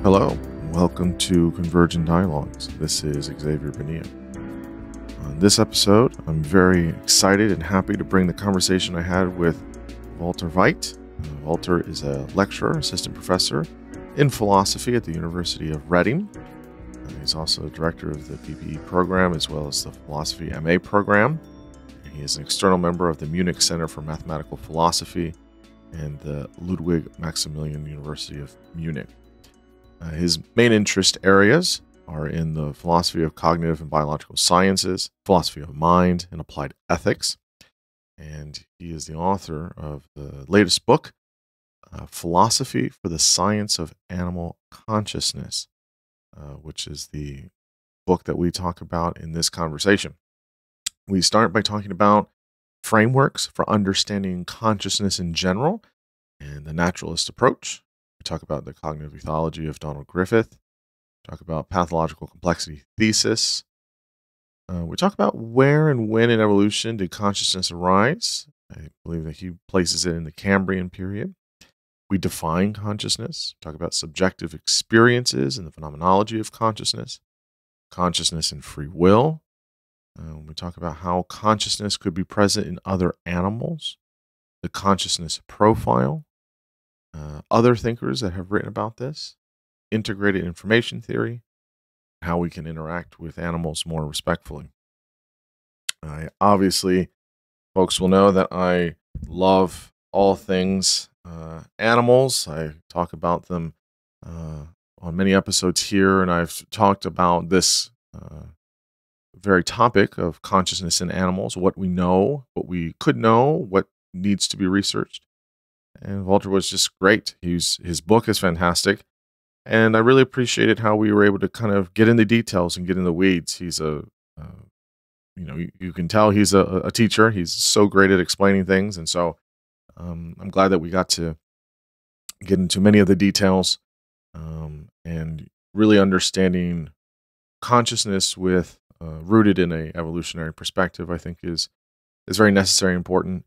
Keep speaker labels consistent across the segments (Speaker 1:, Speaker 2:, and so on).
Speaker 1: Hello, welcome to Convergent Dialogues. This is Xavier Bonilla. On this episode, I'm very excited and happy to bring the conversation I had with Walter Veit. Walter is a lecturer, assistant professor in philosophy at the University of Reading. He's also director of the PPE Program as well as the Philosophy MA Program. He is an external member of the Munich Center for Mathematical Philosophy and the Ludwig Maximilian University of Munich. His main interest areas are in the philosophy of cognitive and biological sciences, philosophy of mind, and applied ethics. And he is the author of the latest book, Philosophy for the Science of Animal Consciousness, which is the book that we talk about in this conversation. We start by talking about frameworks for understanding consciousness in general and the naturalist approach. We talk about the cognitive ethology of Donald Griffith. We talk about pathological complexity thesis. We talk about where and when in evolution did consciousness arise. I believe that he places it in the Cambrian period. We define consciousness, talk about subjective experiences and the phenomenology of consciousness, consciousness and free will. We talk about how consciousness could be present in other animals, the consciousness profile, other thinkers that have written about this, integrated information theory, how we can interact with animals more respectfully. Obviously, folks will know that I love all things animals. I talk about them on many episodes here, and I've talked about this very topic of consciousness in animals, what we know, what we could know, what needs to be researched. And Walter was just great. His book is fantastic. And I really appreciated how we were able to kind of get in the details and get in the weeds. He's you can tell he's a teacher. He's so great at explaining things. And so I'm glad that we got to get into many of the details and really understanding consciousness with rooted in a evolutionary perspective, I think is very necessary and important.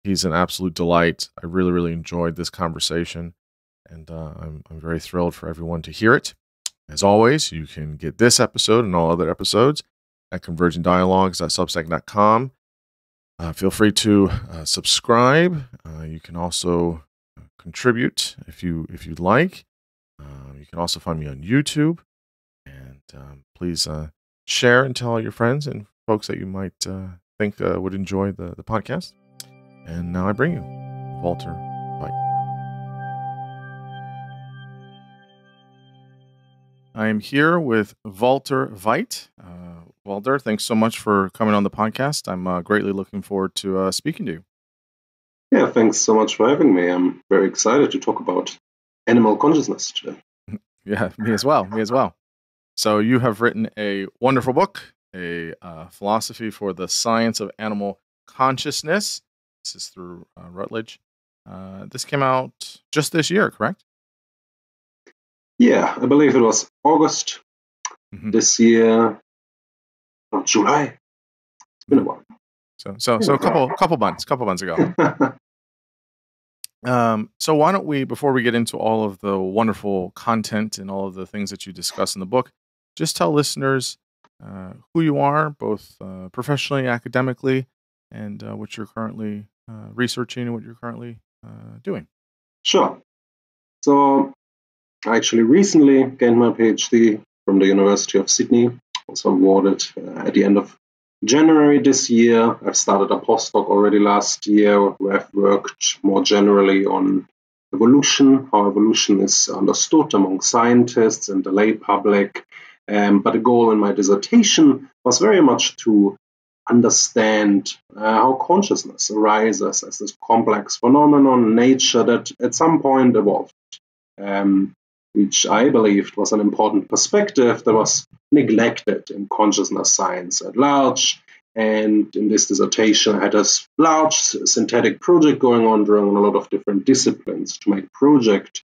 Speaker 1: He's an absolute delight. I really, really enjoyed this conversation, and I'm very thrilled for everyone to hear it. As always, you can get this episode and all other episodes at convergentdialogues.substack.com. Feel free to subscribe. You can also contribute if you'd like. You can also find me on YouTube, and please share and tell all your friends and folks that you might think would enjoy the podcast. And now I bring you Walter Veit. I am here with Walter Veit. Walter, thanks so much for coming on the podcast. I'm greatly looking forward to speaking to you.
Speaker 2: Yeah, thanks so much for having me. I'm very excited to talk about animal consciousness today.
Speaker 1: Yeah, me as well. So you have written a wonderful book, a philosophy for the science of animal consciousness. This is through Routledge. This came out just this year, correct?
Speaker 2: Yeah, I believe it was August this year, or July. It's been a while.
Speaker 1: So a couple months ago. So why don't we, before we get into all of the wonderful content and all of the things that you discuss in the book, just tell listeners who you are, both professionally, academically, and what you're currently researching and what you're currently doing.
Speaker 2: Sure. So I actually recently gained my PhD from the University of Sydney, also awarded at the end of January this year. I've started a postdoc already last year where I've worked more generally on evolution, how evolution is understood among scientists and the lay public. But the goal in my dissertation was very much to understand how consciousness arises as this complex phenomenon in nature that at some point evolved, which I believed was an important perspective that was neglected in consciousness science at large. And in this dissertation, I had a large synthetic project going on, drawing on a lot of different disciplines to make project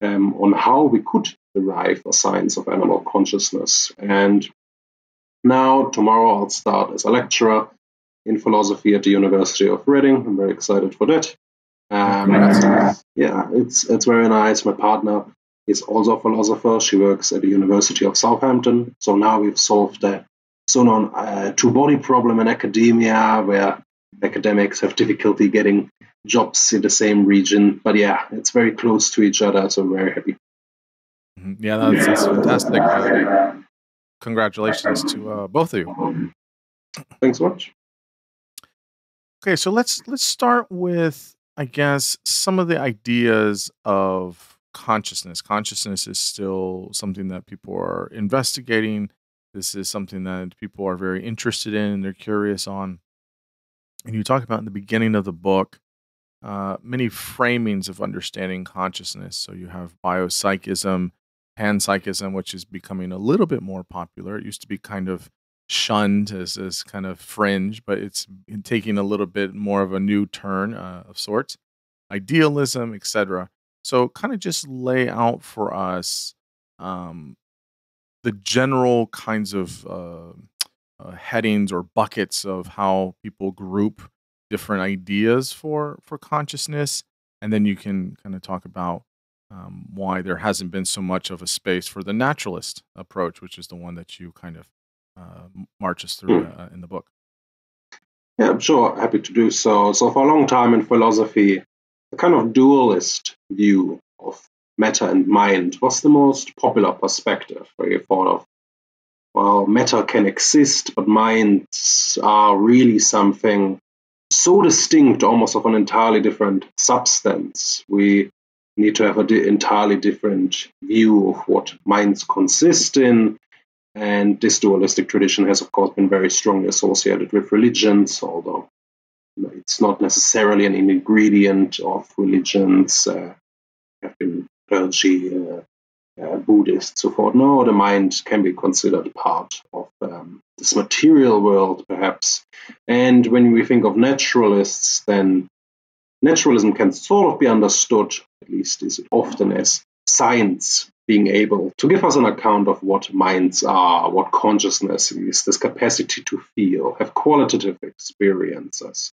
Speaker 2: on how we could derive a science of animal consciousness. And now, tomorrow, I'll start as a lecturer in philosophy at the University of Reading. I'm very excited for that. Yeah, it's very nice. My partner is also a philosopher. She works at the University of Southampton. So now we've solved the so-known two-body problem in academia, where academics have difficulty getting jobs in the same region. But yeah, it's very close to each other, so I'm very happy.
Speaker 1: Yeah, that's fantastic. Congratulations to both of you.
Speaker 2: Thanks so much.
Speaker 1: Okay, so let's start with, I guess, some of the ideas of consciousness. Consciousness is still something that people are investigating. This is something that people are very interested in and they're curious on. And you talk about in the beginning of the book many framings of understanding consciousness. So you have biopsychism, panpsychism, which is becoming a little bit more popular. It used to be kind of shunned as kind of fringe, but it's taking a little bit more of a new turn of sorts. Idealism, etc. So kind of just lay out for us the general kinds of headings or buckets of how people group different ideas for consciousness, and then you can kind of talk about why there hasn't been so much of a space for the naturalist approach, which is the one that you kind of march us through in the book.
Speaker 2: Yeah, I'm sure. Happy to do so. So for a long time in philosophy, the kind of dualist view of matter and mind was the most popular perspective, where you thought of, well, matter can exist, but minds are really something so distinct, almost of an entirely different substance. We need to have an entirely different view of what minds consist in. And this dualistic tradition has, of course, been very strongly associated with religions, although it's not necessarily an ingredient of religions. Have been clergy, Buddhists, so forth. No, the mind can be considered part of this material world, perhaps. And when we think of naturalists, then naturalism can sort of be understood, at least is it often, as science being able to give us an account of what minds are, what consciousness is, this capacity to feel, have qualitative experiences,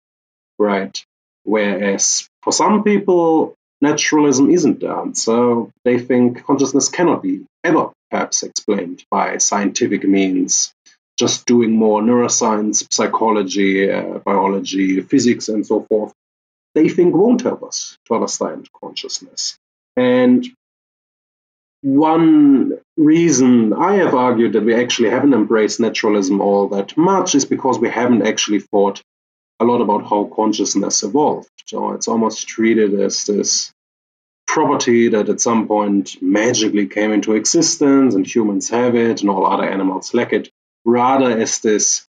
Speaker 2: right? Whereas for some people, naturalism isn't the answer. They think consciousness cannot be ever perhaps explained by scientific means. Just doing more neuroscience, psychology, biology, physics, and so forth, they think won't help us to understand consciousness. And one reason I have argued that we actually haven't embraced naturalism all that much is because we haven't actually thought a lot about how consciousness evolved. So it's almost treated as this property that at some point magically came into existence and humans have it and all other animals lack it, rather as this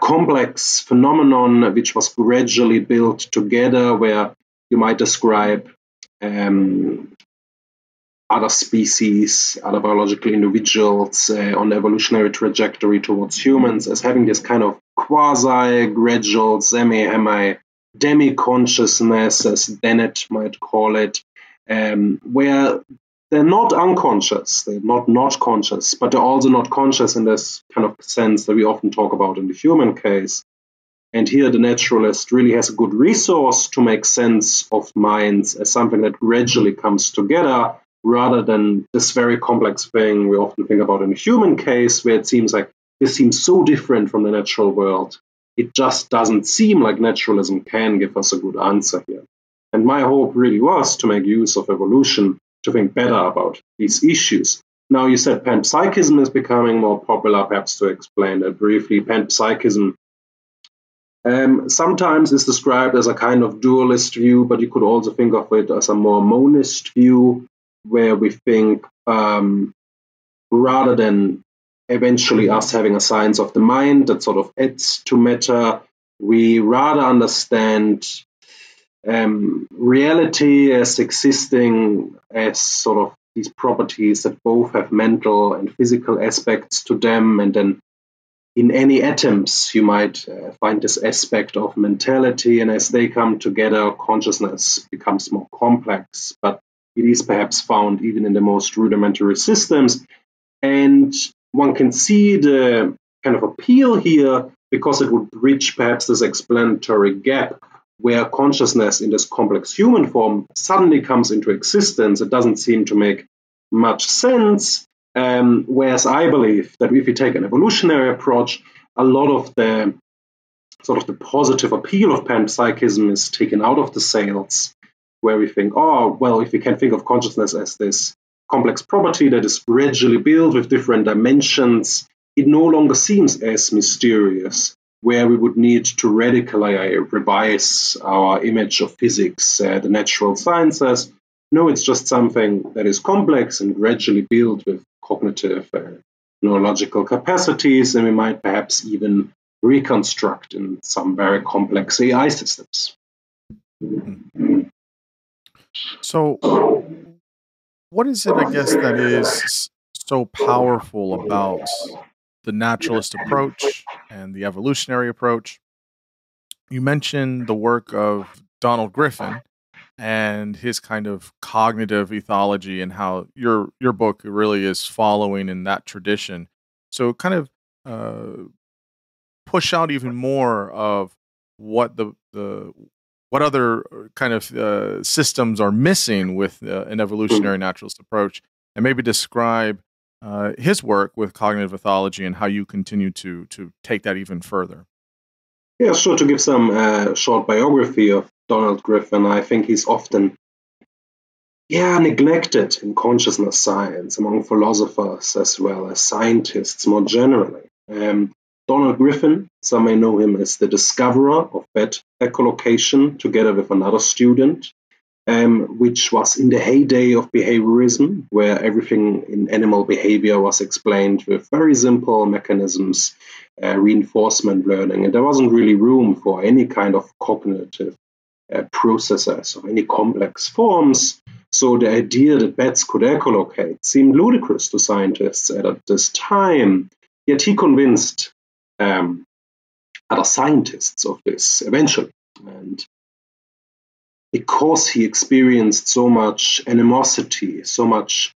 Speaker 2: complex phenomenon which was gradually built together, where you might describe other species, other biological individuals on the evolutionary trajectory towards humans as having this kind of quasi-gradual, demi-consciousness, as Dennett might call it, where they're not unconscious, they're not conscious, but they're also not conscious in this kind of sense that we often talk about in the human case. And here the naturalist really has a good resource to make sense of minds as something that gradually comes together, rather than this very complex thing we often think about in the human case, where it seems like this seems so different from the natural world. It just doesn't seem like naturalism can give us a good answer here. And my hope really was to make use of evolution to think better about these issues. Now, you said panpsychism is becoming more popular. Perhaps to explain that briefly, panpsychism sometimes is described as a kind of dualist view, but you could also think of it as a more monist view, where we think rather than eventually us having a science of the mind that sort of adds to matter, we rather understand reality as existing as sort of these properties that both have mental and physical aspects to them, and then in any atoms you might find this aspect of mentality, and as they come together, consciousness becomes more complex, but it is perhaps found even in the most rudimentary systems. And one can see the kind of appeal here because it would bridge perhaps this explanatory gap where consciousness in this complex human form suddenly comes into existence. It doesn't seem to make much sense. Whereas I believe that if you take an evolutionary approach, a lot of the sort of the positive appeal of panpsychism is taken out of the sails, where we think, oh, well, if we can think of consciousness as this complex property that is gradually built with different dimensions, it no longer seems as mysterious, where we would need to radically revise our image of physics, the natural sciences. No, it's just something that is complex and gradually built with cognitive neurological capacities, and we might perhaps even reconstruct in some very complex AI systems.
Speaker 1: So, what is it, I guess, that is so powerful about the naturalist approach and the evolutionary approach? You mentioned the work of Donald Griffin and his kind of cognitive ethology, and how your book really is following in that tradition. So, kind of push out even more of what what other kind of systems are missing with an evolutionary naturalist approach, and maybe describe his work with cognitive ethology and how you continue to take that even further.
Speaker 2: Yeah, sure. To give some short biography of Donald Griffin, I think he's often neglected in consciousness science among philosophers as well as scientists more generally. Donald Griffin, some may know him as the discoverer of bed echolocation together with another student, which was in the heyday of behaviorism, where everything in animal behavior was explained with very simple mechanisms, reinforcement learning, and there wasn't really room for any kind of cognitive processes of any complex forms. So the idea that bats could echolocate seemed ludicrous to scientists at this time, yet he convinced other scientists of this eventually. And because he experienced so much animosity, so much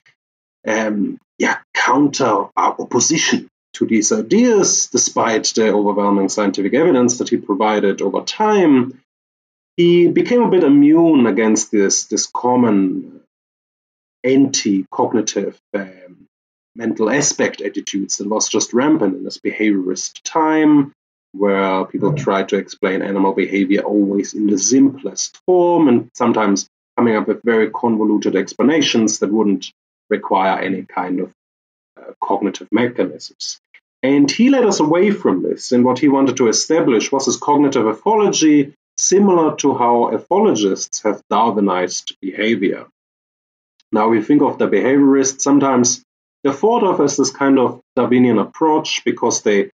Speaker 2: counter opposition to these ideas, despite the overwhelming scientific evidence that he provided over time, he became a bit immune against this common anti-cognitive mental aspect attitudes that was just rampant in this behaviorist time, where people tried to explain animal behavior always in the simplest form and sometimes coming up with very convoluted explanations that wouldn't require any kind of cognitive mechanisms. And he led us away from this, and what he wanted to establish was this cognitive ethology, similar to how ethologists have Darwinized behavior. Now, we think of the behaviorists, sometimes they're thought of as this kind of Darwinian approach because they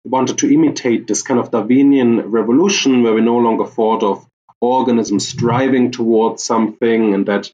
Speaker 2: wanted to imitate this kind of Darwinian revolution where we no longer thought of organisms striving towards something and that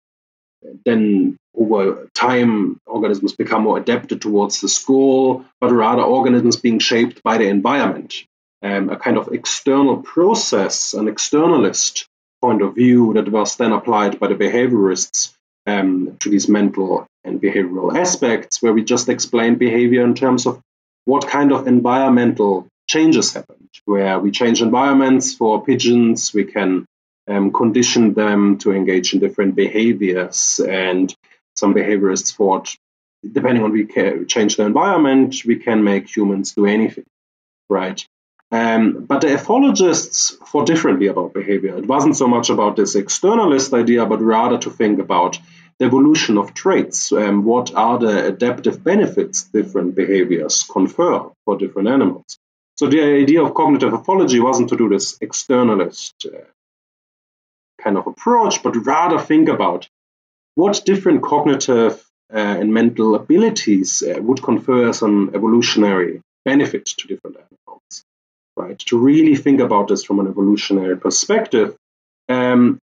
Speaker 2: then over time organisms become more adapted towards this goal, but rather organisms being shaped by the environment. A kind of external process, an externalist point of view that was then applied by the behaviorists to these mental and behavioral aspects, where we just explain behavior in terms of what kind of environmental changes happened, where we change environments for pigeons, we can condition them to engage in different behaviors, and some behaviorists thought, depending on we change the environment, we can make humans do anything, right? But the ethologists thought differently about behavior. It wasn't so much about this externalist idea, but rather to think about the evolution of traits. What are the adaptive benefits different behaviors confer for different animals? So the idea of cognitive ethology wasn't to do this externalist kind of approach, but rather think about what different cognitive and mental abilities would confer some evolutionary benefit to different animals. Right, to really think about this from an evolutionary perspective.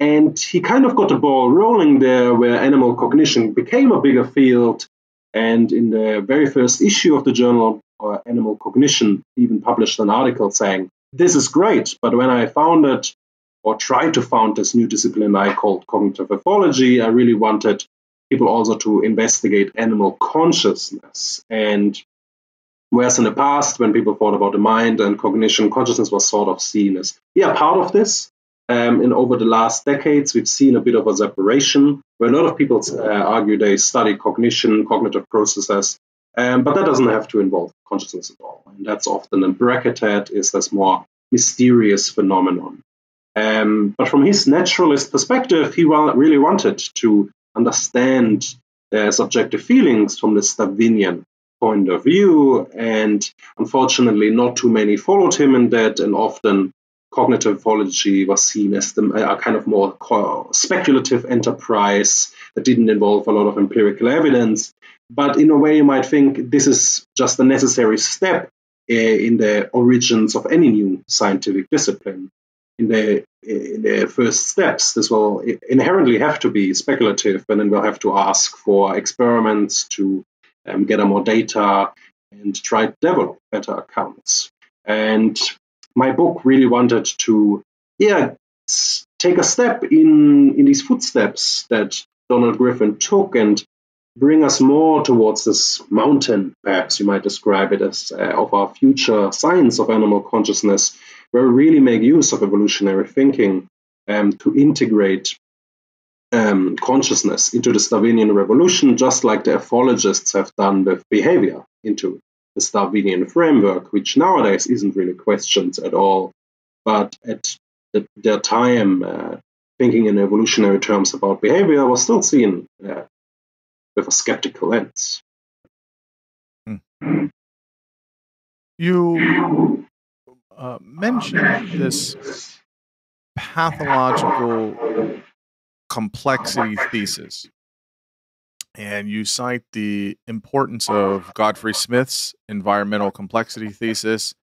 Speaker 2: And he kind of got the ball rolling there, where animal cognition became a bigger field. And in the very first issue of the journal Animal Cognition, he even published an article saying, this is great, but when I founded or tried to found this new discipline I called cognitive ethology, I really wanted people also to investigate animal consciousness. And whereas in the past, when people thought about the mind and cognition, consciousness was sort of seen as, part of this, And over the last decades, we've seen a bit of a separation where a lot of people argue they study cognition, cognitive processes, but that doesn't have to involve consciousness at all. And that's often bracketed as this more mysterious phenomenon. But from his naturalist perspective, he really wanted to understand subjective feelings from the Darwinian point of view, and unfortunately not too many followed him in that, and often cognitive ethology was seen as a kind of more speculative enterprise that didn't involve a lot of empirical evidence. But in a way, you might think this is just a necessary step in the origins of any new scientific discipline. In the first steps, this will inherently have to be speculative, and then we'll have to ask for experiments to gather more data and try to develop better accounts. And my book really wanted to take a step in these footsteps that Donald Griffin took and bring us more towards this mountain, perhaps you might describe it as, of our future science of animal consciousness, where we really make use of evolutionary thinking to integrate consciousness into the Darwinian revolution, just like the ethologists have done with behavior into the Darwinian framework, which nowadays isn't really questioned at all. But at their time, thinking in evolutionary terms about behavior was still seen with a skeptical lens.
Speaker 1: You mentioned this pathological complexity thesis, and you cite the importance of Godfrey Smith's environmental complexity thesis,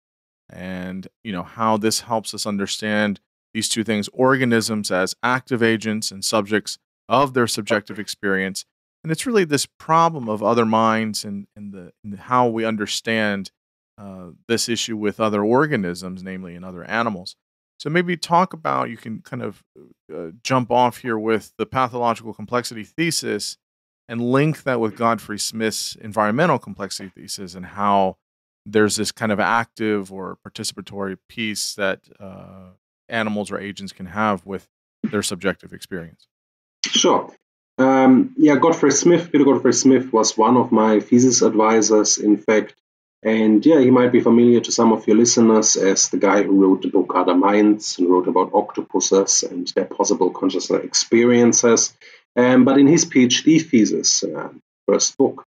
Speaker 1: and how this helps us understand these two things: organisms as active agents and subjects of their subjective experience. And it's really this problem of other minds and how we understand this issue with other organisms, namely in other animals. So maybe talk about, you can kind of jump off here with the pathological complexity thesis and link that with Godfrey Smith's environmental complexity thesis, and how there's this kind of active or participatory piece that animals or agents can have with their subjective experience.
Speaker 2: Sure. Peter Godfrey Smith was one of my thesis advisors, in fact. And he might be familiar to some of your listeners as the guy who wrote the book Other Minds and wrote about octopuses and their possible consciousness experiences. But in his PhD thesis, first book,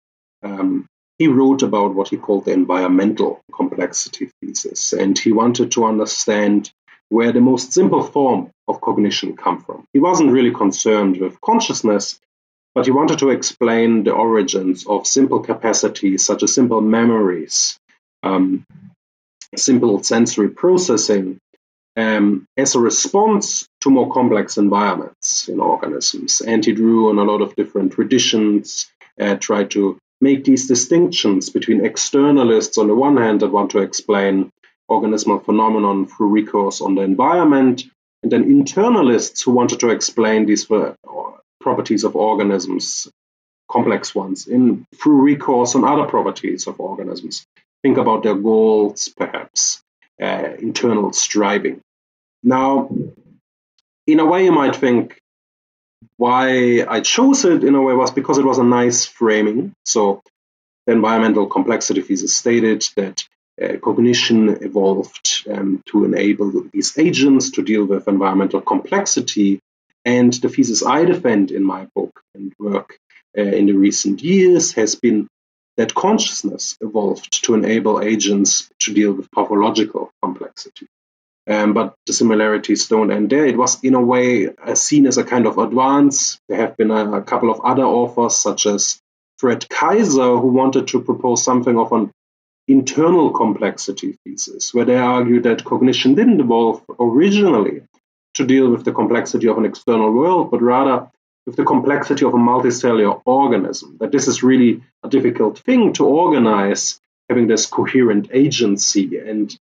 Speaker 2: he wrote about what he called the environmental complexity thesis. And he wanted to understand where the most simple form of cognition come from. He wasn't really concerned with consciousness, but he wanted to explain the origins of simple capacities such as simple memories, simple sensory processing, as a response to more complex environments in organisms. And he drew on a lot of different traditions, tried to make these distinctions between externalists on the one hand that want to explain organismal phenomenon through recourse on the environment, and then internalists who wanted to explain these properties of organisms, complex ones, through recourse on other properties of organisms. Think about their goals, perhaps, internal striving. Now, in a way, you might think why I chose it in a way was because it was a nice framing. So the environmental complexity thesis stated that cognition evolved to enable these agents to deal with environmental complexity. And the thesis I defend in my book and work in the recent years has been that consciousness evolved to enable agents to deal with pathological complexity. But the similarities don't end there. It was, in a way, seen as a kind of advance. There have been a couple of other authors, such as Fred Kaiser, who wanted to propose something of an internal complexity thesis, where they argued that cognition didn't evolve originally to deal with the complexity of an external world, but rather with the complexity of a multicellular organism, that this is really a difficult thing to organize, having this coherent agency, and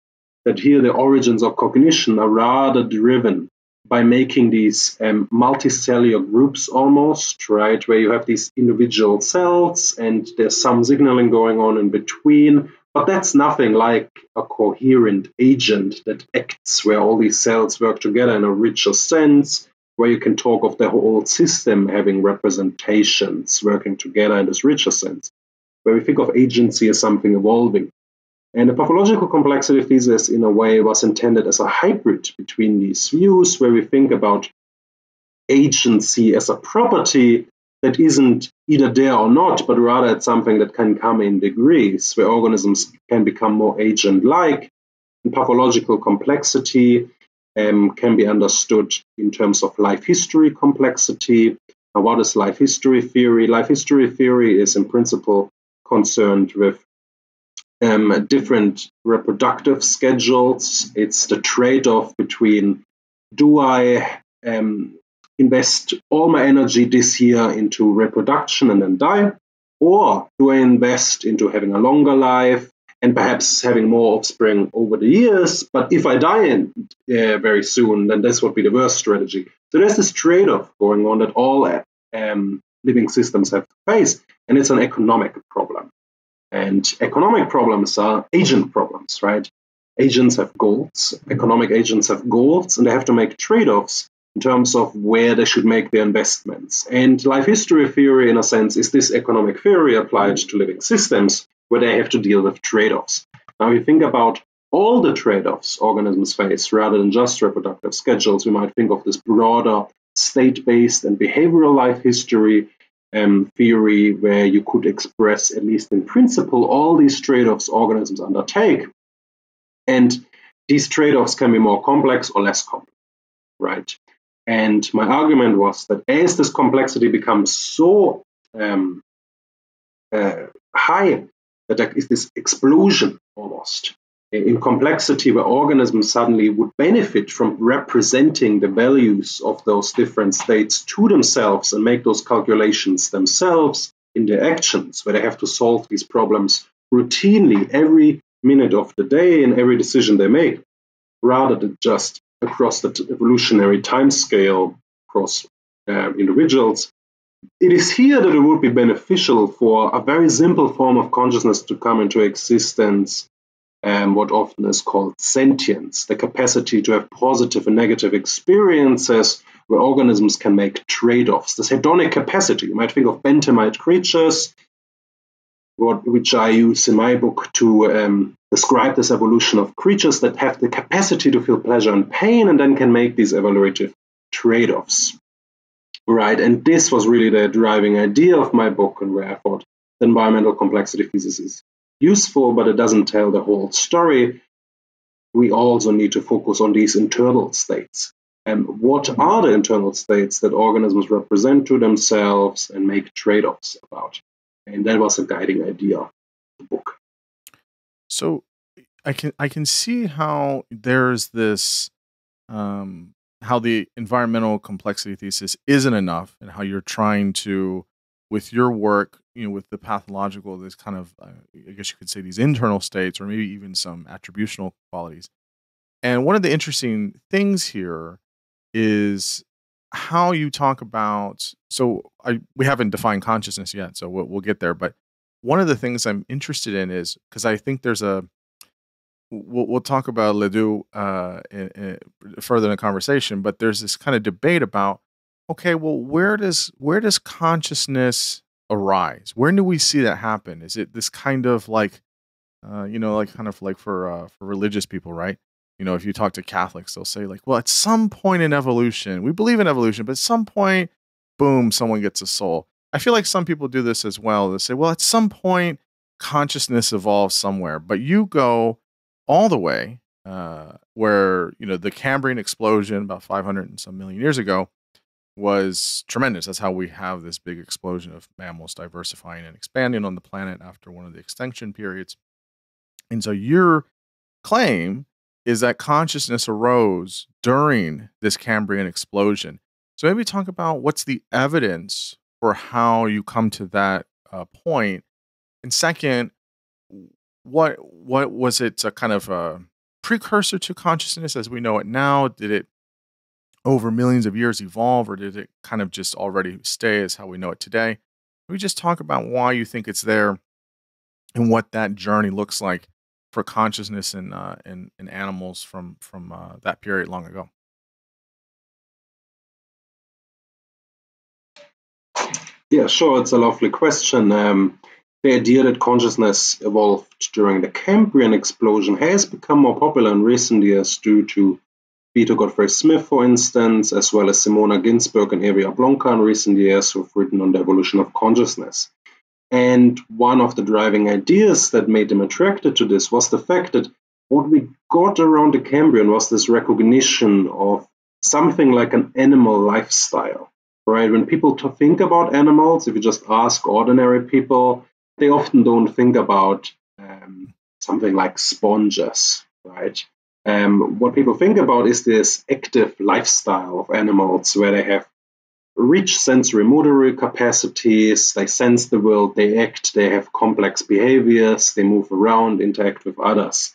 Speaker 2: that here the origins of cognition are rather driven by making these multicellular groups almost, right, where you have these individual cells and there's some signaling going on in between, But that's nothing like a coherent agent that acts where all these cells work together in a richer sense, where you can talk of the whole system having representations working together in this richer sense, where we think of agency as something evolving. And the pathological complexity thesis, in a way, was intended as a hybrid between these views, where we think about agency as a property that isn't either there or not, but rather it's something that can come in degrees, where organisms can become more agent-like. And pathological complexity can be understood in terms of life history complexity. Now, what is life history theory? Life history theory is in principle concerned with different reproductive schedules. It's the trade-off between, do I invest all my energy this year into reproduction and then die, or do I invest into having a longer life and perhaps having more offspring over the years, but if I die very soon, then this would be the worst strategy. So there's this trade-off going on that all living systems have to face, and it's an economic problem. And economic problems are agent problems, right? Agents have goals, economic agents have goals, and they have to make trade-offs in terms of where they should make their investments. And life history theory, in a sense, is this economic theory applied to living systems where they have to deal with trade-offs. Now, if you think about all the trade-offs organisms face rather than just reproductive schedules, we might think of this broader state-based and behavioral life history theory where you could express, at least in principle, all these trade-offs organisms undertake. And these trade-offs can be more complex or less complex, right? And my argument was that as this complexity becomes so high, that there is this explosion almost in complexity where organisms suddenly would benefit from representing the values of those different states to themselves and make those calculations themselves in their actions, where they have to solve these problems routinely every minute of the day in every decision they make, rather than just across the evolutionary time scale across individuals. It is here that it would be beneficial for a very simple form of consciousness to come into existence, what often is called sentience, the capacity to have positive and negative experiences where organisms can make trade-offs. This hedonic capacity, you might think of Benthamite creatures, which I use in my book to describe this evolution of creatures that have the capacity to feel pleasure and pain and then can make these evaluative trade-offs. Right, and this was really the driving idea of my book, and where I thought the environmental complexity thesis is useful, but it doesn't tell the whole story. We also need to focus on these internal states. And what are the internal states that organisms represent to themselves and make trade-offs about? And that was a guiding idea of the book.
Speaker 1: So I can see how there's this how the environmental complexity thesis isn't enough, and how you're trying to, with your work, with the pathological, this kind of, I guess you could say, these internal states, or maybe even some attributional qualities. And one of the interesting things here is how you talk about. So we haven't defined consciousness yet, so we'll get there. But one of the things I'm interested in is, because I think there's a, we'll talk about Ledoux further in the conversation, but there's this kind of debate about, okay, well, where does consciousness arise? Where do we see that happen? Is it this kind of like, like kind of like for religious people, right? If you talk to Catholics, they'll say like, well, at some point in evolution, we believe in evolution, but at some point, boom, someone gets a soul. I feel like some people do this as well. They say, well, at some point, consciousness evolves somewhere, but you go all the way where the Cambrian explosion about 500 and some million years ago was tremendous. That's how we have this big explosion of mammals diversifying and expanding on the planet after one of the extinction periods. And so your claim is that consciousness arose during this Cambrian explosion. So maybe talk about what's the evidence for how you come to that point. And second, what was it, a kind of a precursor to consciousness as we know it now? Did it over millions of years evolve, or did it kind of just already stay as how we know it today? We just talk about why you think it's there, and what that journey looks like for consciousness in animals from that period long ago.
Speaker 2: Yeah, sure. It's a lovely question. The idea that consciousness evolved during the Cambrian explosion has become more popular in recent years due to Vito Godfrey Smith, for instance, as well as Simona Ginsberg and Evia Blonka in recent years, who've written on the evolution of consciousness. And one of the driving ideas that made them attracted to this was the fact that what we got around the Cambrian was this recognition of something like an animal lifestyle, right? When people think about animals, if you just ask ordinary people, they often don't think about something like sponges, right? What people think about is this active lifestyle of animals where they have rich sensory motor capacities, they sense the world, they act, they have complex behaviors, they move around, interact with others.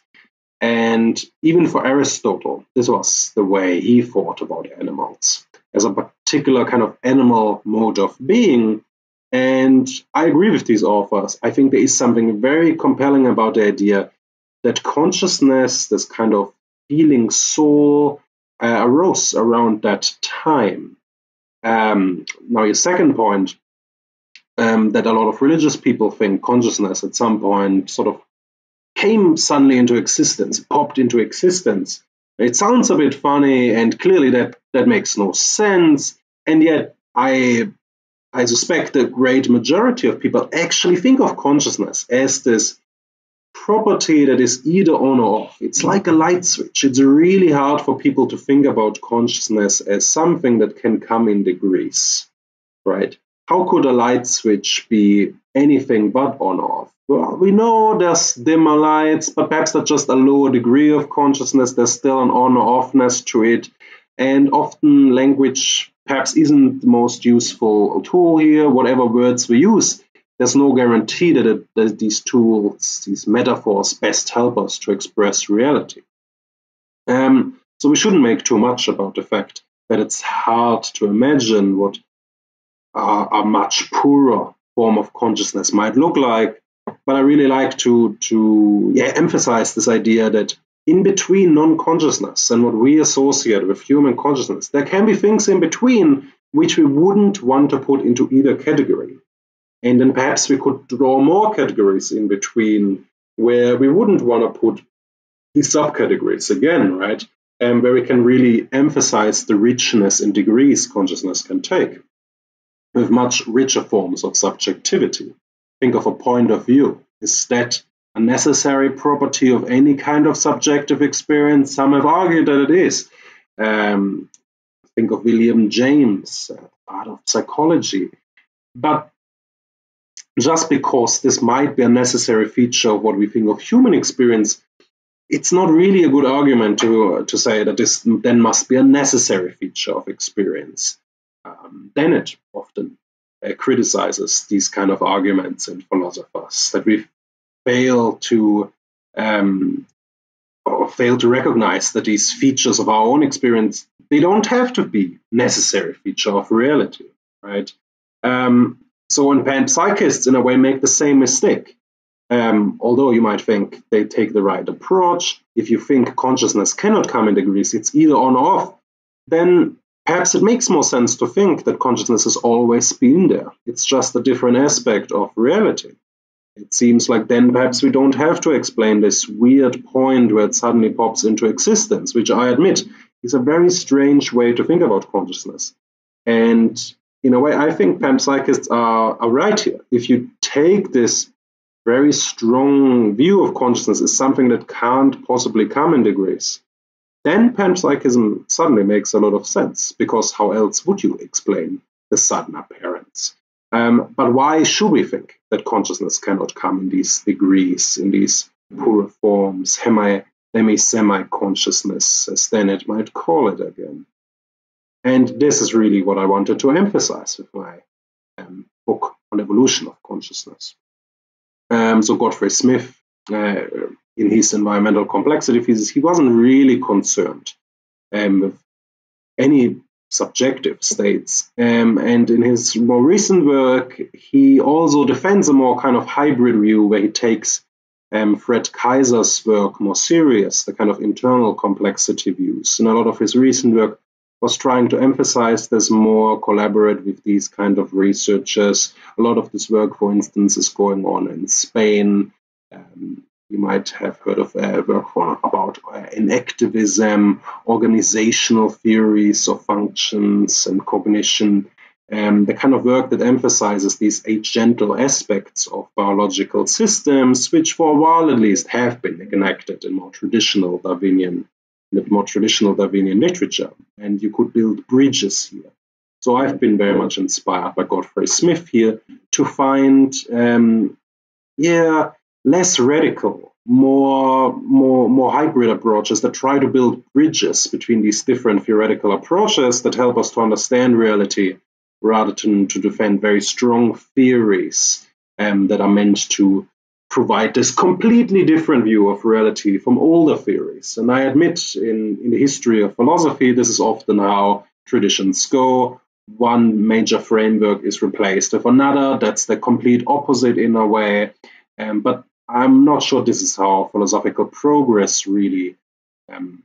Speaker 2: And even for Aristotle, this was the way he thought about animals, as a particular kind of animal mode of being. And I agree with these authors. I think there is something very compelling about the idea that consciousness, this kind of feeling soul, arose around that time. Now, your second point, that a lot of religious people think consciousness at some point sort of came suddenly into existence, popped into existence. It sounds a bit funny, and clearly that makes no sense. And yet, I suspect the great majority of people actually think of consciousness as this property that is either on or off. It's like a light switch. It's really hard for people to think about consciousness as something that can come in degrees, right? How could a light switch be anything but on or off? Well, we know there's dimmer lights, but perhaps that's just a lower degree of consciousness. There's still an on or offness to it. And often language perhaps isn't the most useful tool here. Whatever words we use, there's no guarantee that these tools, these metaphors, best help us to express reality. So we shouldn't make too much about the fact that it's hard to imagine what a much poorer form of consciousness might look like. But I really like to emphasize this idea that in between non-consciousness and what we associate with human consciousness, there can be things in between which we wouldn't want to put into either category. And then perhaps we could draw more categories in between where we wouldn't want to put these subcategories again, right? And where we can really emphasize the richness and degrees consciousness can take with much richer forms of subjectivity. Think of a point of view. Is that a necessary property of any kind of subjective experience? Some have argued that it is. Think of William James, part of psychology. But just because this might be a necessary feature of what we think of human experience, it's not really a good argument to say that this then must be a necessary feature of experience. Dennett often criticizes these kind of arguments in philosophers, that we fail to recognize that these features of our own experience, they don't have to be necessary feature of reality, right? So when panpsychists in a way make the same mistake, although you might think they take the right approach. If you think consciousness cannot come in degrees, it's either on or off, then perhaps it makes more sense to think that consciousness has always been there. It's just a different aspect of reality. It seems like then perhaps we don't have to explain this weird point where it suddenly pops into existence, which I admit is a very strange way to think about consciousness. And in a way, I think panpsychists are right here. If you take this very strong view of consciousness as something that can't possibly come in degrees, then panpsychism suddenly makes a lot of sense, because how else would you explain the sudden appearance? But why should we think that consciousness cannot come in these degrees, in these poorer forms, semi-consciousness, as Dennett might call it again? And this is really what I wanted to emphasize with my book on evolution of consciousness. So Godfrey Smith, in his environmental complexity thesis, he wasn't really concerned with any subjective states. And in his more recent work, he also defends a more kind of hybrid view where he takes Fred Kaiser's work more serious, the kind of internal complexity views. And a lot of his recent work was trying to emphasize this more, collaborate with these kind of researchers. A lot of this work, for instance, is going on in Spain. You might have heard of work about enactivism, organizational theories of functions and cognition, the kind of work that emphasizes these agential aspects of biological systems, which for a while at least have been enacted in more traditional Darwinian literature. And you could build bridges here. So I've been very much inspired by Godfrey Smith here to find less radical, more hybrid approaches that try to build bridges between these different theoretical approaches that help us to understand reality rather than to defend very strong theories that are meant to provide this completely different view of reality from older theories. And I admit in the history of philosophy, this is often how traditions go. One major framework is replaced with another. That's the complete opposite in a way. But I'm not sure this is how philosophical progress really can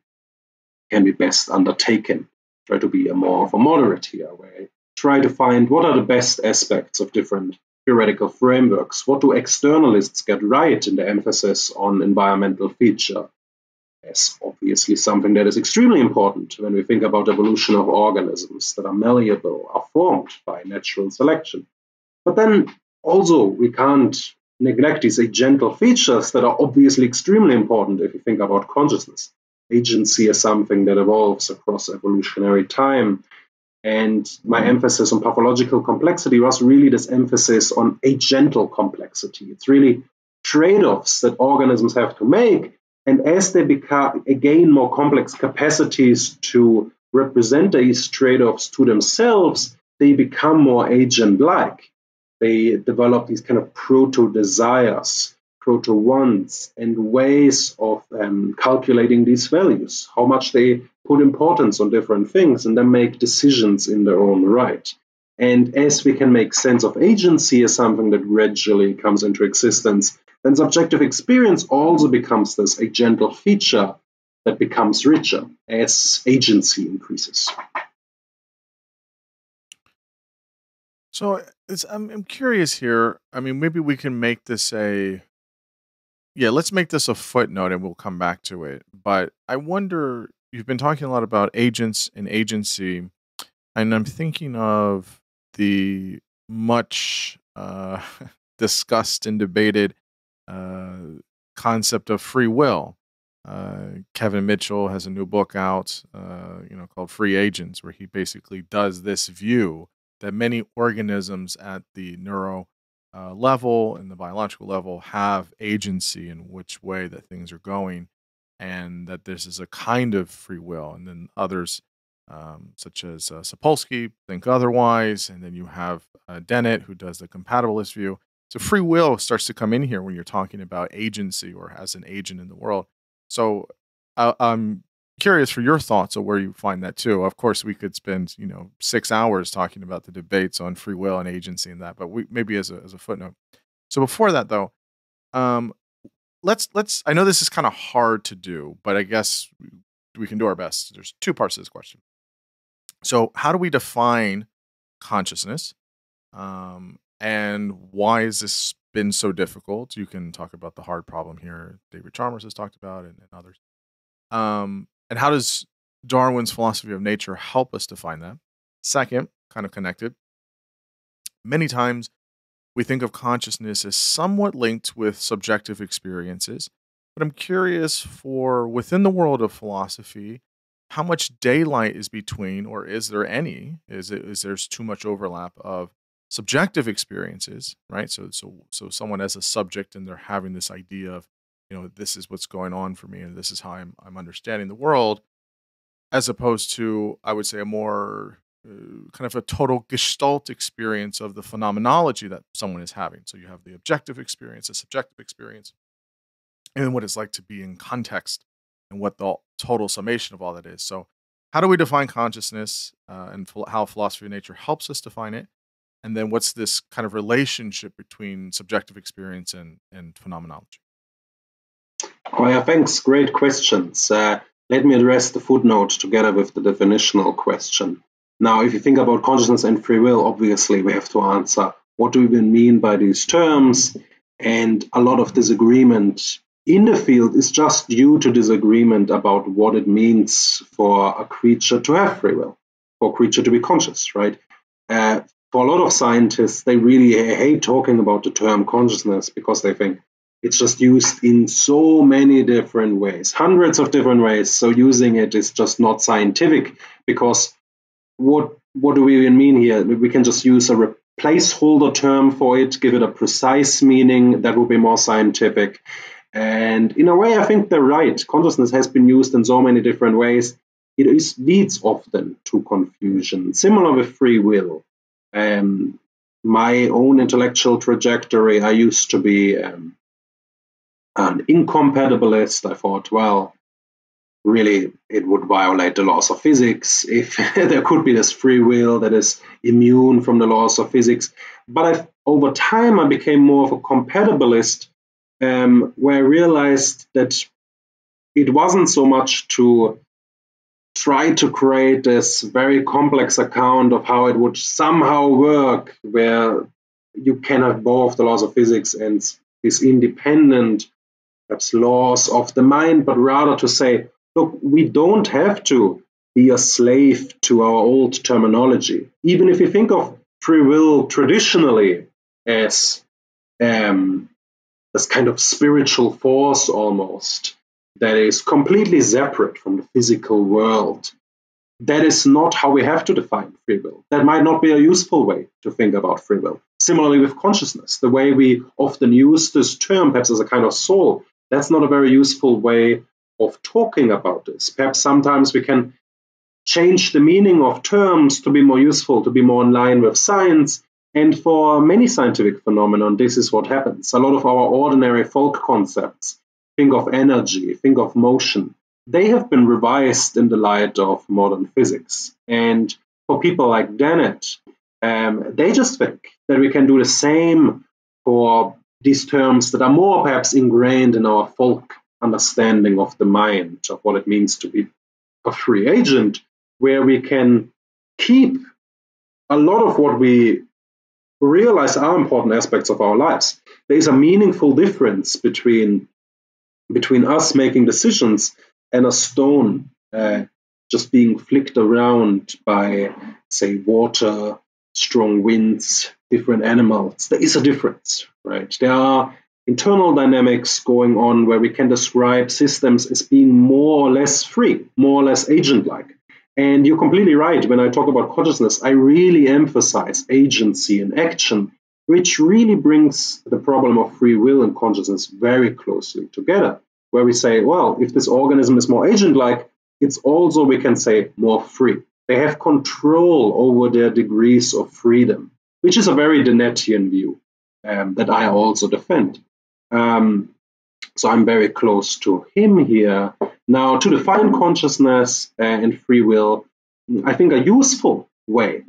Speaker 2: be best undertaken. Try to be more of a moderate here, where I try to find what are the best aspects of different theoretical frameworks. What do externalists get right in the emphasis on environmental feature? As obviously something that is extremely important when we think about evolution of organisms that are malleable, are formed by natural selection. But then also we can't neglect these agential features that are obviously extremely important if you think about consciousness. Agency is something that evolves across evolutionary time. And my emphasis on pathological complexity was really this emphasis on agential complexity. It's really trade-offs that organisms have to make. And as they gain more complex capacities to represent these trade-offs to themselves, they become more agent-like. They develop these kind of proto-desires, proto-wants, and ways of calculating these values, how much they put importance on different things, and then make decisions in their own right. And as we can make sense of agency as something that gradually comes into existence, then subjective experience also becomes this agential feature that becomes richer as agency increases.
Speaker 1: So I'm curious here. I mean, maybe we can make this let's make this a footnote and we'll come back to it. But I wonder, you've been talking a lot about agents and agency, and I'm thinking of the much discussed and debated concept of free will. Kevin Mitchell has a new book out, called Free Agents, where he basically does this view that many organisms at the neuro level and the biological level have agency in which way that things are going, and that this is a kind of free will. And then others, such as Sapolsky, think otherwise. And then you have Dennett, who does the compatibilist view. So free will starts to come in here when you're talking about agency or as an agent in the world. So I'm curious for your thoughts of where you find that too. Of course, we could spend 6 hours talking about the debates on free will and agency and that, but we maybe as a footnote. So before that, though, let's. I know this is kind of hard to do, but I guess we can do our best. There's two parts to this question. So, how do we define consciousness, and why has this been so difficult? You can talk about the hard problem here. David Chalmers has talked about it, and others. And how does Darwin's philosophy of nature help us define that? Second, kind of connected, many times we think of consciousness as somewhat linked with subjective experiences, but I'm curious for within the world of philosophy, how much daylight is between, or is there any? Is there's too much overlap of subjective experiences, right? So someone as a subject and they're having this idea of, this is what's going on for me, and this is how I'm understanding the world, as opposed to, I would say, a more kind of a total gestalt experience of the phenomenology that someone is having. So you have the objective experience, the subjective experience, and then what it's like to be in context and what the total summation of all that is. So how do we define consciousness, and how philosophy of nature helps us define it? And then what's this kind of relationship between subjective experience and phenomenology?
Speaker 2: Oh, yeah, thanks. Great questions. Let me address the footnote together with the definitional question. Now, if you think about consciousness and free will, obviously we have to answer what do we even mean by these terms? And a lot of disagreement in the field is just due to disagreement about what it means for a creature to have free will, for a creature to be conscious, right? For a lot of scientists, they really hate talking about the term consciousness because they think it's just used in so many different ways, hundreds of different ways. So using it is just not scientific because what do we even mean here? We can just use a placeholder term for it, give it a precise meaning that would be more scientific. And in a way, I think they're right. Consciousness has been used in so many different ways. It leads often to confusion. Similar with free will. My own intellectual trajectory, I used to be an incompatibilist. I thought, well, really, it would violate the laws of physics if there could be this free will that is immune from the laws of physics. But over time, I became more of a compatibilist, where I realized that it wasn't so much to try to create this very complex account of how it would somehow work, where you can have both the laws of physics and these independent, perhaps, laws of the mind, but rather to say, look, we don't have to be a slave to our old terminology. Even if you think of free will traditionally as this kind of spiritual force almost, that is completely separate from the physical world. That is not how we have to define free will. That might not be a useful way to think about free will. Similarly with consciousness, the way we often use this term, perhaps as a kind of soul, that's not a very useful way of talking about this. Perhaps sometimes we can change the meaning of terms to be more useful, to be more in line with science. And for many scientific phenomena, this is what happens. A lot of our ordinary folk concepts, think of energy, think of motion, they have been revised in the light of modern physics. And for people like Dennett, they just think that we can do the same for these terms that are more perhaps ingrained in our folk understanding of the mind, of what it means to be a free agent, where we can keep a lot of what we realize are important aspects of our lives. There is a meaningful difference between us making decisions and a stone just being flicked around by, say, water, strong winds, different animals. There is a difference, right? There are internal dynamics going on where we can describe systems as being more or less free, more or less agent-like. And you're completely right. When I talk about consciousness, I really emphasize agency and action, which really brings the problem of free will and consciousness very closely together, where we say, well, if this organism is more agent-like, it's also, we can say, more free. They have control over their degrees of freedom, which is a very Dennettian view that I also defend. So I'm very close to him here. Now, to define consciousness and free will, I think a useful way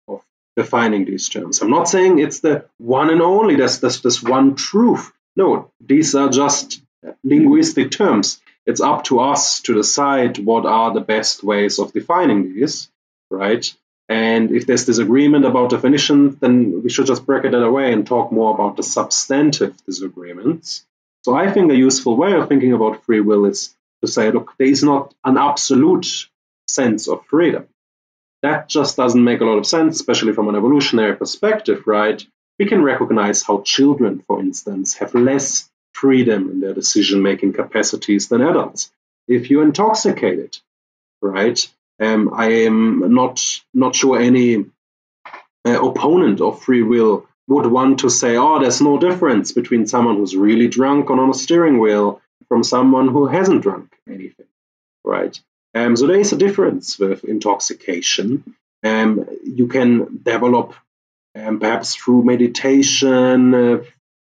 Speaker 2: of defining these terms. I'm not saying it's the one and only, there's this one truth. No, these are just linguistic terms. It's up to us to decide what are the best ways of defining these, right? And if there's disagreement about definition, then we should just bracket that away and talk more about the substantive disagreements. So I think a useful way of thinking about free will is to say, look, there is not an absolute sense of freedom. That just doesn't make a lot of sense, especially from an evolutionary perspective, right? We can recognize how children, for instance, have less freedom in their decision-making capacities than adults. If you're intoxicated, right? I am not sure any opponent of free will would want to say, oh, there's no difference between someone who's really drunk on a steering wheel from someone who hasn't drunk anything, right? So there is a difference with intoxication. You can develop, perhaps through meditation,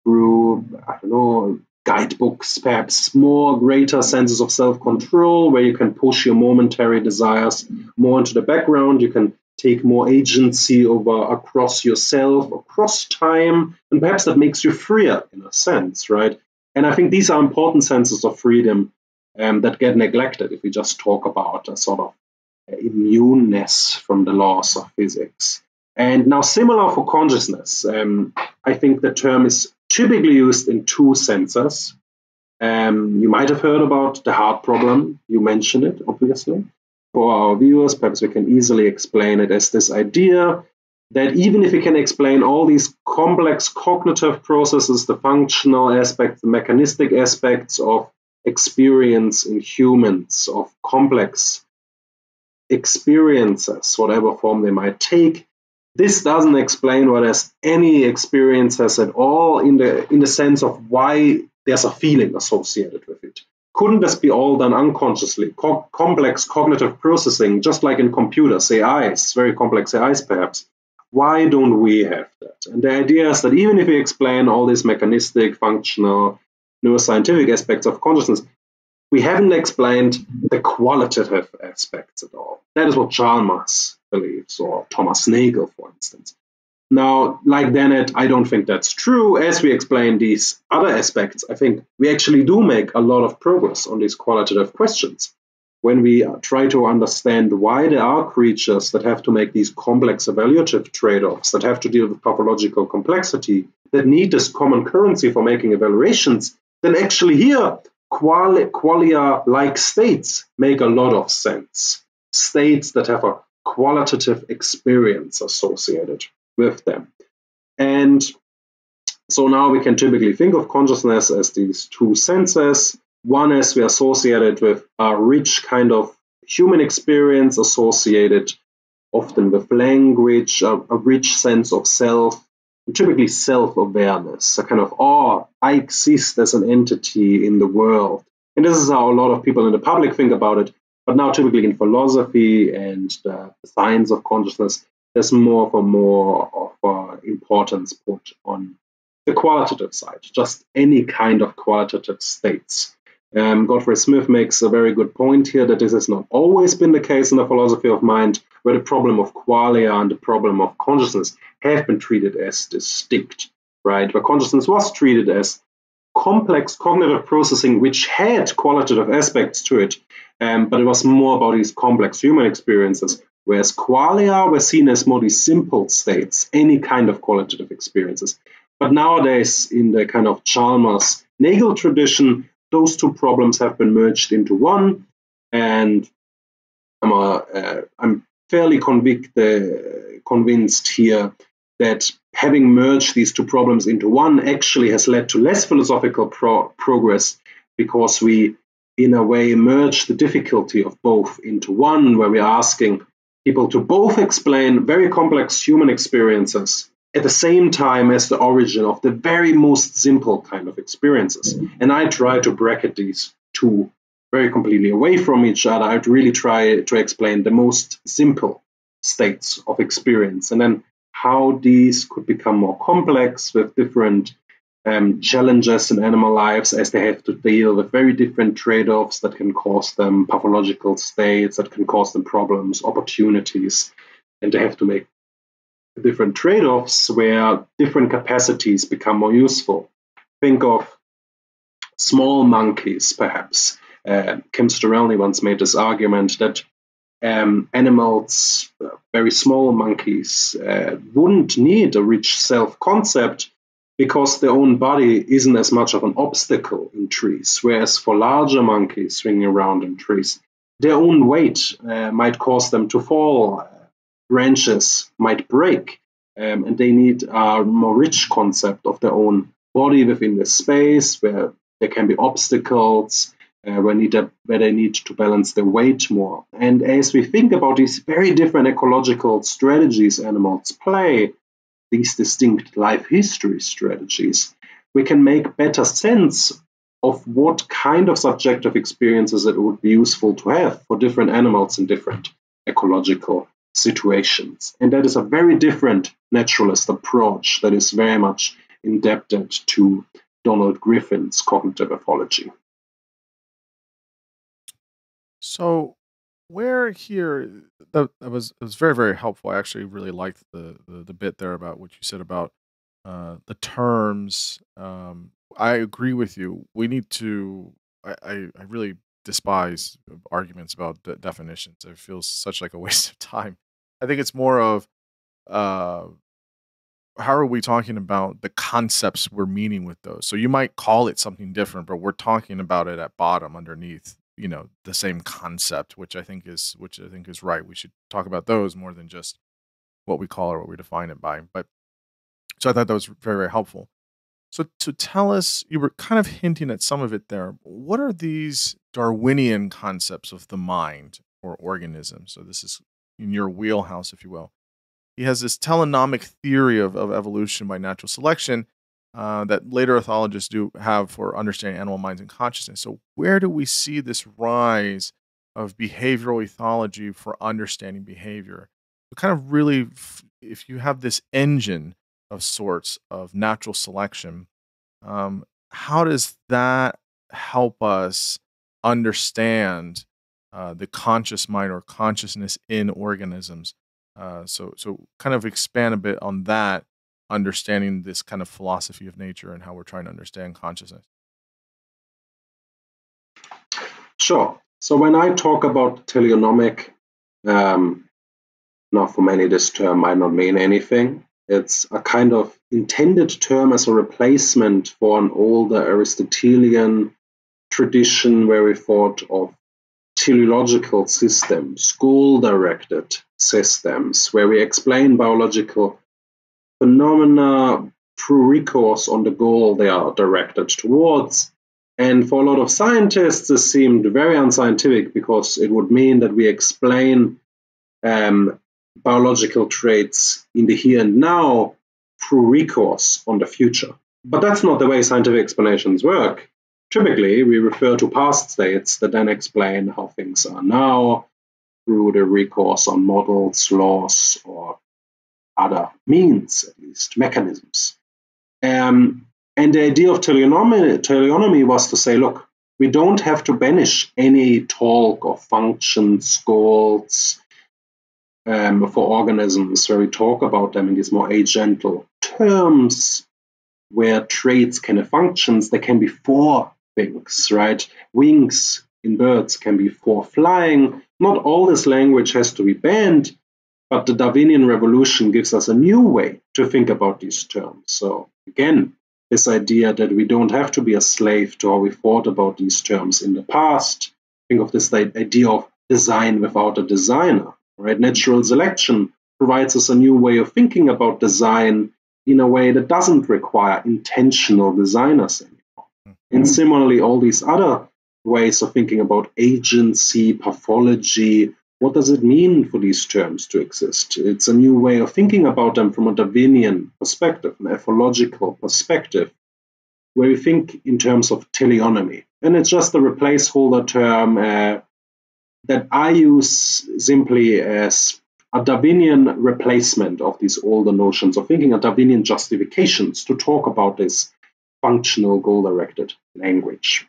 Speaker 2: through, I don't know, guidebooks, perhaps more greater senses of self-control, where you can push your momentary desires more into the background. You can take more agency across yourself, across time, and perhaps that makes you freer in a sense, right? And I think these are important senses of freedom that get neglected if we just talk about a sort of immuneness from the laws of physics. And now, similar for consciousness, I think the term is typically used in two senses. You might have heard about the heart problem. You mentioned it, obviously. For our viewers, perhaps we can easily explain it as this idea that even if we can explain all these complex cognitive processes, the functional aspects, the mechanistic aspects of experience in humans, of complex experiences, whatever form they might take, this doesn't explain why there's any experiences at all in the sense of why there's a feeling associated with it. Couldn't this be all done unconsciously? Complex cognitive processing, just like in computers, AIs, very complex AIs perhaps. Why don't we have that? And the idea is that even if we explain all these mechanistic, functional, neuroscientific aspects of consciousness, we haven't explained the qualitative aspects at all. That is what Chalmers believes, or Thomas Nagel, for instance. Now, like Dennett, I don't think that's true. As we explain these other aspects, I think we actually do make a lot of progress on these qualitative questions. When we try to understand why there are creatures that have to make these complex evaluative trade-offs, that have to deal with pathological complexity, that need this common currency for making evaluations, then actually here, qualia-like states make a lot of sense. States that have a qualitative experience associated with them. And so now we can typically think of consciousness as these two senses. One is we associate it with a rich kind of human experience associated often with language, a rich sense of self, typically self-awareness, a kind of, I exist as an entity in the world. And this is how a lot of people in the public think about it. But now typically in philosophy and the science of consciousness, there's more of importance put on the qualitative side, just any kind of qualitative states. Godfrey Smith makes a very good point here that this has not always been the case in the philosophy of mind, where the problem of qualia and the problem of consciousness have been treated as distinct, right? Where consciousness was treated as complex cognitive processing, which had qualitative aspects to it, but it was more about these complex human experiences, whereas qualia were seen as more these simple states, any kind of qualitative experiences. But nowadays, in the kind of Chalmers-Nagel tradition, those two problems have been merged into one, and I'm fairly convinced here that having merged these two problems into one actually has led to less philosophical progress, because we, in a way, merge the difficulty of both into one, where we're asking people to both explain very complex human experiences at the same time as the origin of the very most simple kind of experiences. And I try to bracket these two very completely away from each other. I'd really try to explain the most simple states of experience, and then how these could become more complex with different challenges in animal lives, as they have to deal with very different trade-offs that can cause them pathological states, that can cause them problems, opportunities, and they have to make different trade-offs where different capacities become more useful. Think of small monkeys, perhaps. Kim Storelny once made this argument that animals, very small monkeys, wouldn't need a rich self-concept because their own body isn't as much of an obstacle in trees, whereas for larger monkeys swinging around in trees, their own weight might cause them to fall, branches might break, and they need a more rich concept of their own body within the space, where there can be obstacles, where they need to balance their weight more. And as we think about these very different ecological strategies animals play, these distinct life history strategies, we can make better sense of what kind of subjective experiences it would be useful to have for different animals in different ecological situations. And that is a very different naturalist approach that is very much indebted to Donald Griffin's cognitive ethology.
Speaker 1: So where here that was it was very, very helpful. I actually really liked the bit there about what you said about the terms. I agree with you. We need to. I really despise arguments about definitions. It feels such like a waste of time. I think it's more of uh, how are we talking about the concepts we're meaning with those? So you might call it something different, but we're talking about it at bottom underneath, the same concept, which I think is right. We should talk about those more than just what we call or what we define it by. But so I thought that was very, very helpful. So to tell us, you were kind of hinting at some of it there. What are these Darwinian concepts of the mind or organism? So this is in your wheelhouse, if you will. He has this telenomic theory of evolution by natural selection that later ethologists do have for understanding animal minds and consciousness. So where do we see this rise of behavioral ethology for understanding behavior? Kind of really, if you have this engine of sorts of natural selection, how does that help us understand the conscious mind or consciousness in organisms? So kind of expand a bit on that, understanding this kind of philosophy of nature and how we're trying to understand consciousness.
Speaker 2: Sure. So when I talk about teleonomic, now for many this term might not mean anything. It's a kind of intended term as a replacement for an older Aristotelian tradition where we thought of teleological systems, goal-directed systems, where we explain biological phenomena through recourse on the goal they are directed towards. And for a lot of scientists, this seemed very unscientific because it would mean that we explain biological traits in the here and now through recourse on the future. But that's not the way scientific explanations work. Typically, we refer to past states that then explain how things are now through the recourse on models, laws, or other means, at least mechanisms. And the idea of teleonomy was to say, look, we don't have to banish any talk of functions, goals, for organisms where we talk about them in these more agental terms, where traits can have functions. They can be for things, right? Wings in birds can be for flying. Not all this language has to be banned, but the Darwinian revolution gives us a new way to think about these terms. So again, this idea that we don't have to be a slave to how we thought about these terms in the past. Think of this idea of design without a designer, right? Natural selection provides us a new way of thinking about design in a way that doesn't require intentional designers anymore. And similarly, all these other ways of thinking about agency, pathology, what does it mean for these terms to exist? It's a new way of thinking about them from a Darwinian perspective, an ethological perspective, where we think in terms of teleonomy. And it's just a placeholder term that I use simply as a Darwinian replacement of these older notions of thinking, a Darwinian justifications to talk about this functional goal-directed language.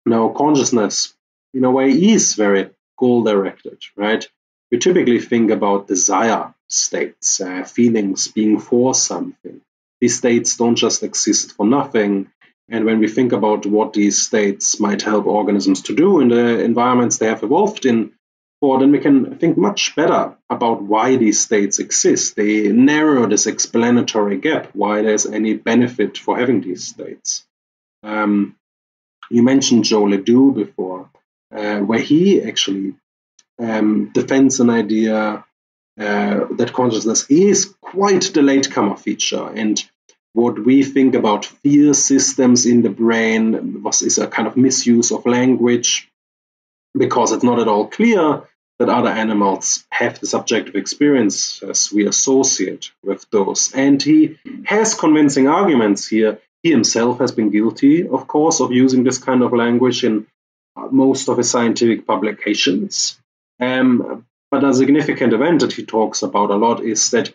Speaker 2: Now, consciousness, in a way, is very goal-directed, right? We typically think about desire states, feelings being for something. These states don't just exist for nothing. And when we think about what these states might help organisms to do in the environments they have evolved in, then we can think much better about why these states exist. They narrow this explanatory gap, why there's any benefit for having these states. You mentioned Joe Ledoux before, where he actually defends an idea that consciousness is quite the latecomer feature. And what we think about fear systems in the brain is a kind of misuse of language, because it's not at all clear that other animals have the subjective experience as we associate with those. And he has convincing arguments here. He himself has been guilty, of course, of using this kind of language in most of his scientific publications. But a significant event that he talks about a lot is that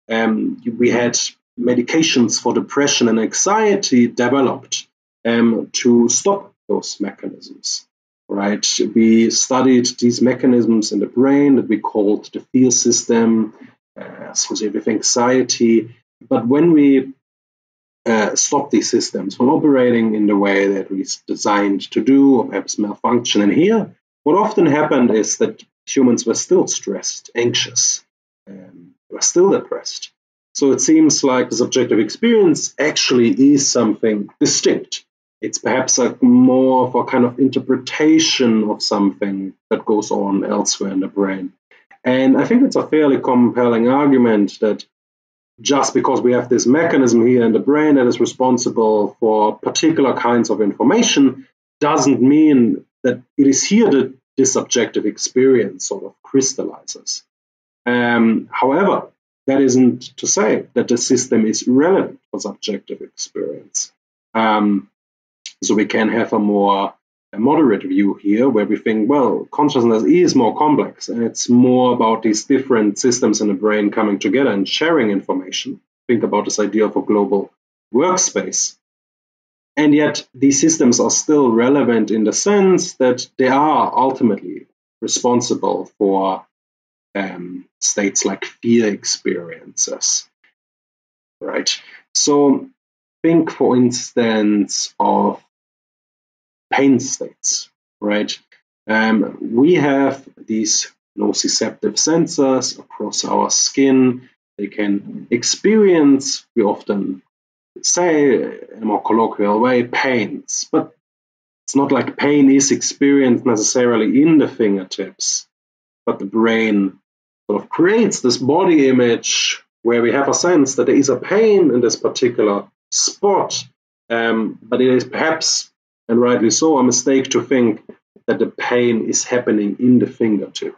Speaker 2: we had medications for depression and anxiety developed to stop those mechanisms. Right? We studied these mechanisms in the brain that we called the fear system, associated with anxiety. But when we stop these systems from operating in the way that we designed to do, or perhaps malfunction, and here, what often happened is that humans were still stressed, anxious, were still depressed. So it seems like the subjective experience actually is something distinct. It's perhaps more of a kind of interpretation of something that goes on elsewhere in the brain. And I think it's a fairly compelling argument that just because we have this mechanism here in the brain that is responsible for particular kinds of information doesn't mean that it is here that this subjective experience sort of crystallizes. However, that isn't to say that the system is relevant for subjective experience. So we can have a more moderate view here where we think, well, consciousness is more complex and it's more about these different systems in the brain coming together and sharing information. Think about this idea of a global workspace. And yet these systems are still relevant in the sense that they are ultimately responsible for states like fear experiences, right? So think, for instance, of pain states, right? We have these nociceptive sensors across our skin. They can experience, we often say in a more colloquial way, pains, but it's not like pain is experienced necessarily in the fingertips, but the brain sort of creates this body image where we have a sense that there is a pain in this particular spot, but it is perhaps, and rightly so, a mistake to think that the pain is happening in the fingertip.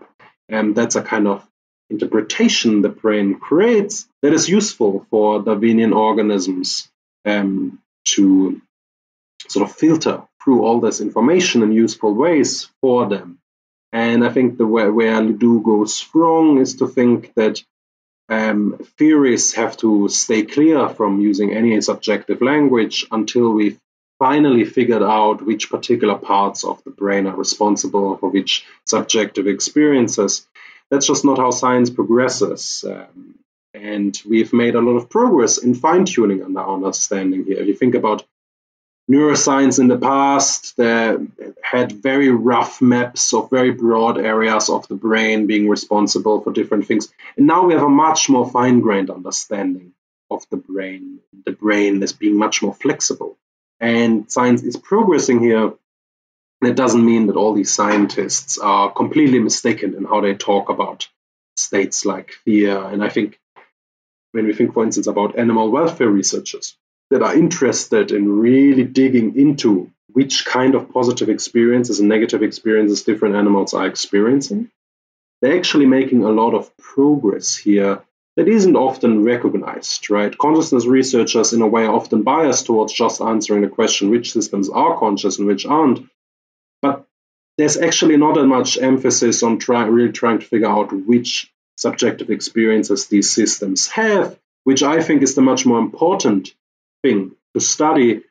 Speaker 2: And that's a kind of interpretation the brain creates that is useful for Darwinian organisms to sort of filter through all this information in useful ways for them. And I think where Ledoux goes wrong is to think that theories have to stay clear from using any subjective language until we've finally figured out which particular parts of the brain are responsible for which subjective experiences. That's just not how science progresses. And we've made a lot of progress in fine-tuning our understanding here. If you think about neuroscience in the past, they had very rough maps of very broad areas of the brain being responsible for different things. And now we have a much more fine-grained understanding of the brain as being much more flexible. And science is progressing here. It doesn't mean that all these scientists are completely mistaken in how they talk about states like fear. And I think when we think, for instance, about animal welfare researchers that are interested in really digging into which kind of positive experiences and negative experiences different animals are experiencing, they're actually making a lot of progress here that isn't often recognized, right? Consciousness researchers, in a way, are often biased towards just answering the question which systems are conscious and which aren't. But there's actually not that much emphasis on really trying to figure out which subjective experiences these systems have, which I think is the much more important thing to study,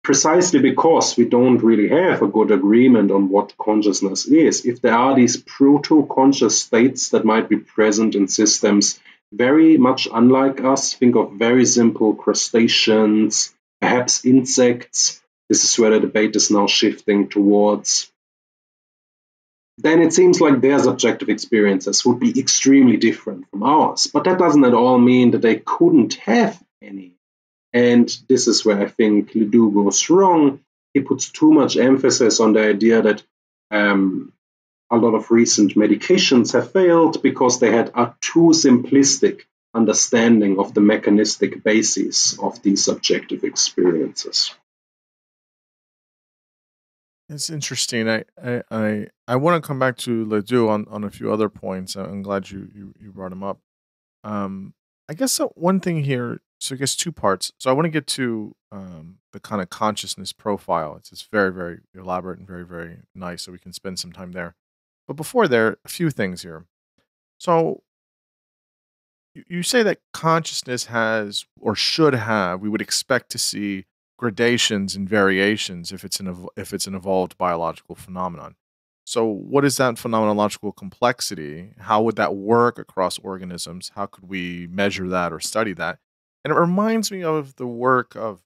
Speaker 2: precisely because we don't really have a good agreement on what consciousness is. If there are these proto-conscious states that might be present in systems very much unlike us, think of very simple crustaceans, perhaps insects, this is where the debate is now shifting towards, then it seems like their subjective experiences would be extremely different from ours. But that doesn't at all mean that they couldn't have any. And this is where I think Ledoux goes wrong. He puts too much emphasis on the idea that a lot of recent medications have failed because they had a too simplistic understanding of the mechanistic basis of these subjective experiences.
Speaker 1: It's interesting. I want to come back to Ledoux on a few other points. I'm glad you brought him up. I guess one thing here, so I guess two parts. So I want to get to the kind of consciousness profile. It's very, very elaborate and very, very nice, so we can spend some time there. But before there, a few things here. So you say that consciousness has or should have, we would expect to see gradations and variations if it's if it's an evolved biological phenomenon. So what is that phenomenological complexity? How would that work across organisms? How could we measure that or study that? And it reminds me of the work of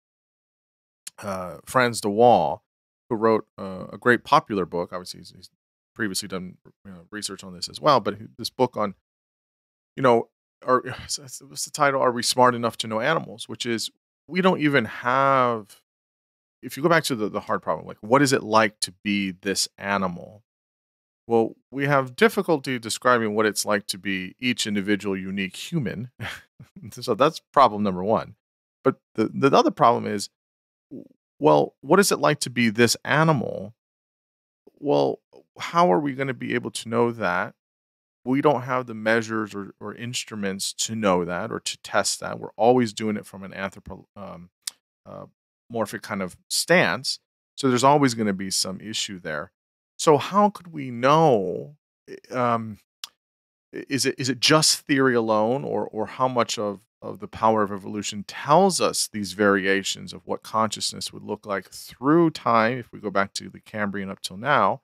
Speaker 1: Franz de Waal, who wrote a great popular book. Obviously, he's previously done research on this as well. But this book on, you know, what's the title? Are we smart enough to know animals? Which is, we don't even have. If you go back to the hard problem, like what is it like to be this animal? Well, we have difficulty describing what it's like to be each individual unique human. So that's problem number one. But the other problem is, well, what is it like to be this animal? Well, how are we going to be able to know that? We don't have the measures or instruments to know that or to test that. We're always doing it from an anthropomorphic kind of stance. So there's always going to be some issue there. So how could we know? Is it just theory alone, or how much of the power of evolution tells us these variations of what consciousness would look like through time, if we go back to the Cambrian up till now,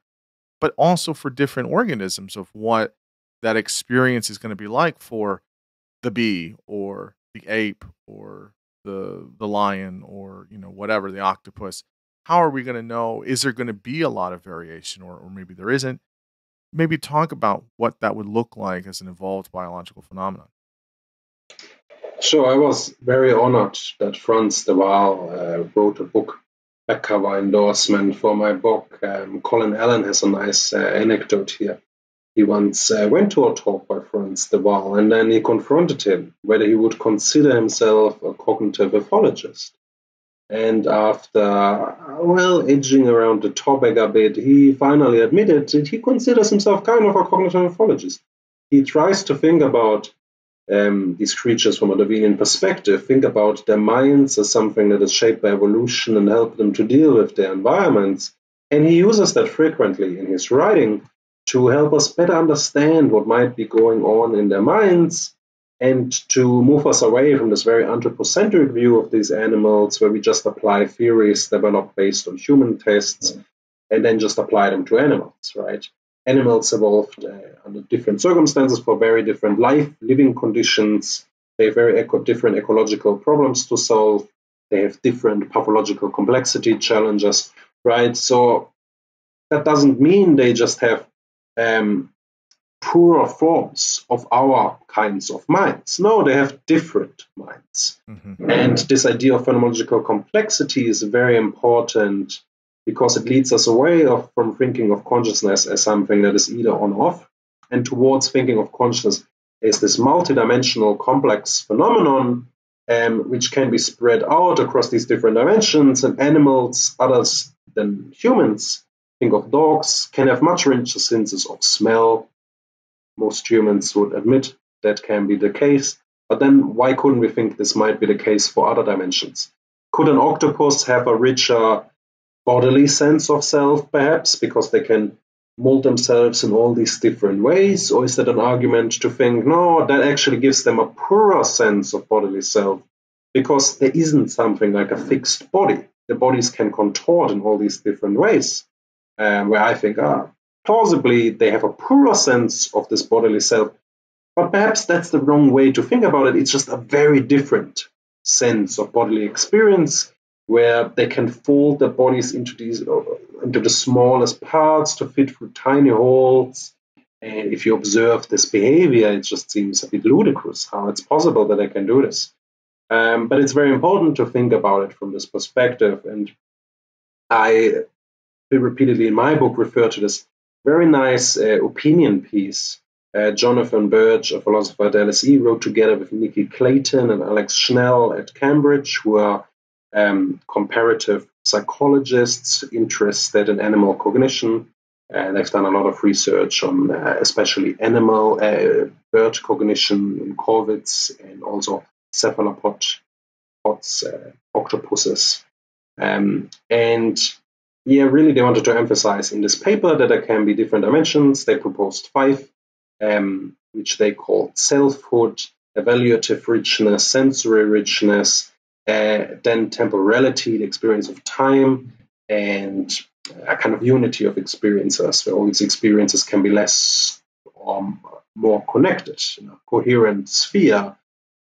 Speaker 1: but also for different organisms of what that experience is going to be like for the bee or the ape or the lion or whatever, the octopus. How are we going to know? Is there going to be a lot of variation, or maybe there isn't? Maybe talk about what that would look like as an evolved biological phenomenon.
Speaker 2: So I was very honored that Franz de Waal wrote a book, back cover endorsement for my book. Colin Allen has a nice anecdote here. He once went to a talk by Franz de Waal, and then he confronted him whether he would consider himself a cognitive ethologist. And after, edging around the topic a bit, he finally admitted that he considers himself kind of a cognitive ethologist. He tries to think about these creatures from a Darwinian perspective, think about their minds as something that is shaped by evolution and help them to deal with their environments. And he uses that frequently in his writing to help us better understand what might be going on in their minds, and to move us away from this very anthropocentric view of these animals, where we just apply theories developed based on human tests and then just apply them to animals, right? Animals evolved under different circumstances for very different living conditions. They have very different ecological problems to solve. They have different pathological complexity challenges, right? So that doesn't mean they just have poorer forms of our kinds of minds. No, they have different minds. Mm-hmm. And this idea of phenomenological complexity is very important because it leads us away from thinking of consciousness as something that is either on or off, and towards thinking of consciousness as this multidimensional complex phenomenon which can be spread out across these different dimensions, and animals, others than humans, think of dogs, can have much richer senses of smell. Most humans would admit that can be the case, but then why couldn't we think this might be the case for other dimensions? Could an octopus have a richer bodily sense of self, perhaps, because they can mold themselves in all these different ways? Or is that an argument to think, no, that actually gives them a poorer sense of bodily self, because there isn't something like a fixed body. The bodies can contort in all these different ways, where I think, plausibly, they have a poorer sense of this bodily self. But perhaps that's the wrong way to think about it. It's just a very different sense of bodily experience, where they can fold their bodies into the smallest parts to fit through tiny holes. And if you observe this behavior, it just seems a bit ludicrous how it's possible that they can do this. But it's very important to think about it from this perspective. And I repeatedly in my book refer to this very nice opinion piece Jonathan Birch, a philosopher at LSE, wrote together with Nikki Clayton and Alex Schnell at Cambridge, who are comparative psychologists interested in animal cognition. They've done a lot of research on especially animal bird cognition in corvids and also cephalopods, octopuses. Really they wanted to emphasize in this paper that there can be different dimensions. They proposed 5, which they called selfhood, evaluative richness, sensory richness, then temporality, the experience of time, and a kind of unity of experiences, where all these experiences can be less or more connected in a coherent sphere.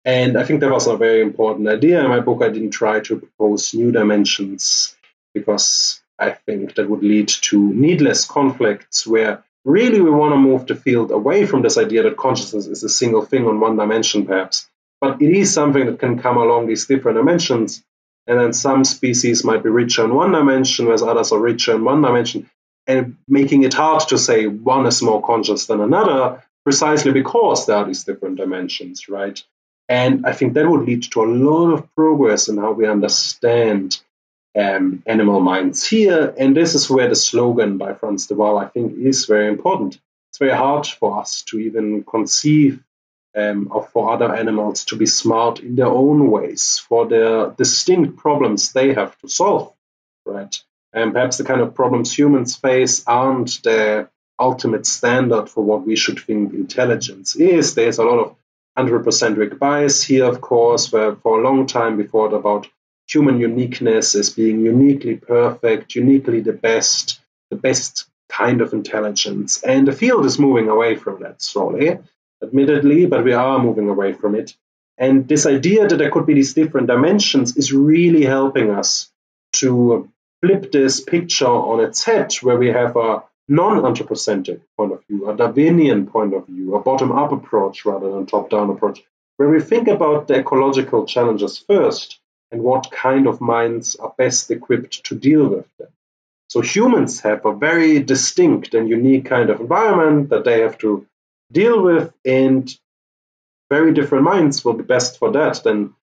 Speaker 2: And I think that was a very important idea. In my book, I didn't try to propose new dimensions because I think that would lead to needless conflicts where really we want to move the field away from this idea that consciousness is a single thing on one dimension, perhaps. But it is something that can come along these different dimensions. And then some species might be richer in one dimension, whereas others are richer in one dimension, and making it hard to say one is more conscious than another, precisely because there are these different dimensions, right? And I think that would lead to a lot of progress in how we understand animal minds here. And this is where the slogan by Frans de Waal, I think, is very important. It's very hard for us to even conceive of for other animals to be smart in their own ways, for their distinct problems they have to solve, right? And perhaps the kind of problems humans face aren't the ultimate standard for what we should think intelligence is. There's a lot of anthropocentric bias here, of course, where for a long time we thought about human uniqueness as being uniquely perfect, uniquely the best kind of intelligence. And the field is moving away from that slowly, admittedly, but we are moving away from it. And this idea that there could be these different dimensions is really helping us to flip this picture on its head, where we have a non-anthropocentric point of view, a Darwinian point of view, a bottom-up approach rather than top-down approach, where we think about the ecological challenges first and what kind of minds are best equipped to deal with them. So humans have a very distinct and unique kind of environment that they have to deal with, and very different minds will be best for that than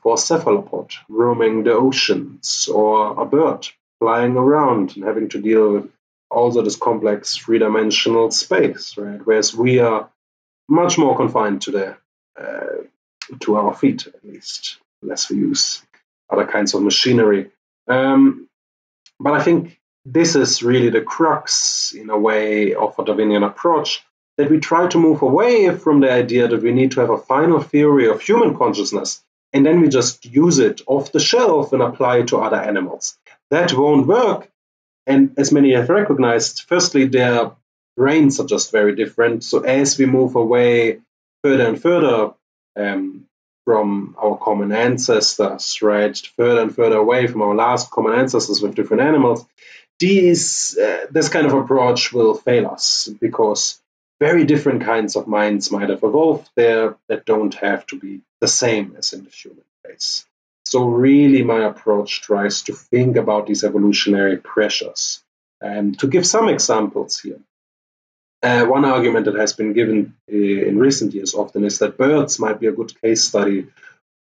Speaker 2: for a cephalopod roaming the oceans, or a bird flying around and having to deal with also this complex three-dimensional space, right? Whereas we are much more confined to to our feet, at least, unless we use other kinds of machinery. But I think this is really the crux, in a way, of a Darwinian approach, that we try to move away from the idea that we need to have a final theory of human consciousness, and then we just use it off the shelf and apply it to other animals. That won't work. And as many have recognized, firstly, their brains are just very different. So as we move away further and further from our common ancestors, right, further and further away from our last common ancestors with different animals, this kind of approach will fail us, because very different kinds of minds might have evolved there that don't have to be the same as in the human case. So really my approach tries to think about these evolutionary pressures. And to give some examples here, one argument that has been given in recent years often is that birds might be a good case study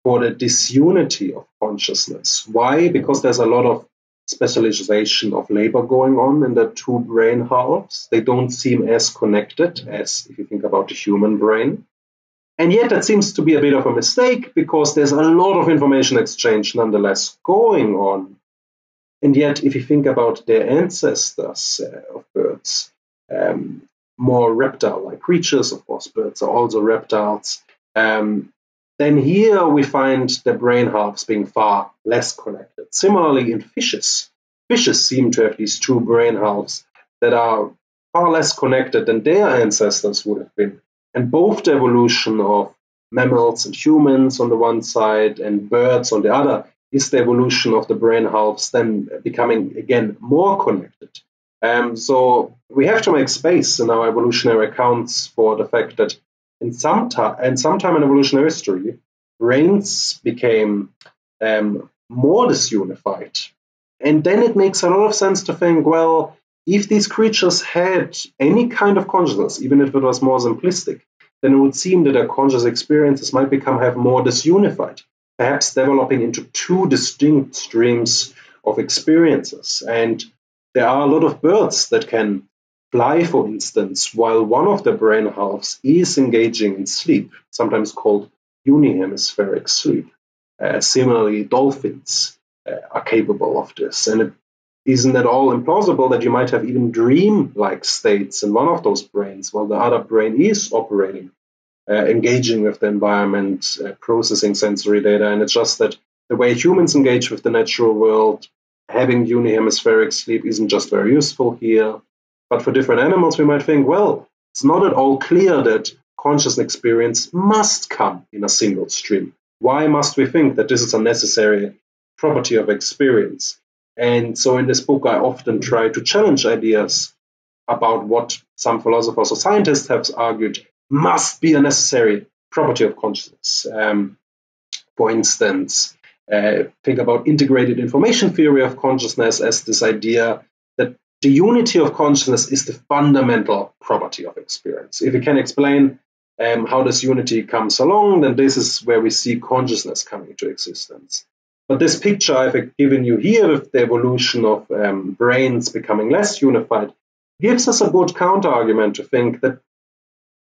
Speaker 2: for the disunity of consciousness. Why? Because there's a lot of specialization of labor going on in the two brain halves. They don't seem as connected as if you think about the human brain. And yet that seems to be a bit of a mistake, because there's a lot of information exchange nonetheless going on. And yet, if you think about their ancestors of birds, more reptile-like creatures, of course, birds are also reptiles, then here we find the brain halves being far less connected. Similarly, in fishes, fishes seem to have these two brain halves that are far less connected than their ancestors would have been. And both the evolution of mammals and humans on the one side and birds on the other is the evolution of the brain halves then becoming, again, more connected. So we have to make space in our evolutionary accounts for the fact that in some time in evolutionary history, brains became more disunified. And then it makes a lot of sense to think, well, if these creatures had any kind of consciousness, even if it was more simplistic, then it would seem that their conscious experiences might have more disunified, perhaps developing into two distinct streams of experiences. And there are a lot of birds that can fly, for instance, while one of the brain halves is engaging in sleep, sometimes called unihemispheric sleep. Similarly, dolphins are capable of this. And it isn't at all implausible that you might have even dream-like states in one of those brains while the other brain is operating. engaging with the environment, processing sensory data. And it's just that the way humans engage with the natural world, having unihemispheric sleep isn't just very useful here. But for different animals, we might think, well, it's not at all clear that conscious experience must come in a single stream. Why must we think that this is a necessary property of experience? And so in this book, I often try to challenge ideas about what some philosophers or scientists have argued must be a necessary property of consciousness. For instance, think about integrated information theory of consciousness as this idea that the unity of consciousness is the fundamental property of experience. If we can explain how this unity comes along, then this is where we see consciousness coming into existence. But this picture I've given you here with the evolution of brains becoming less unified gives us a good counter-argument to think that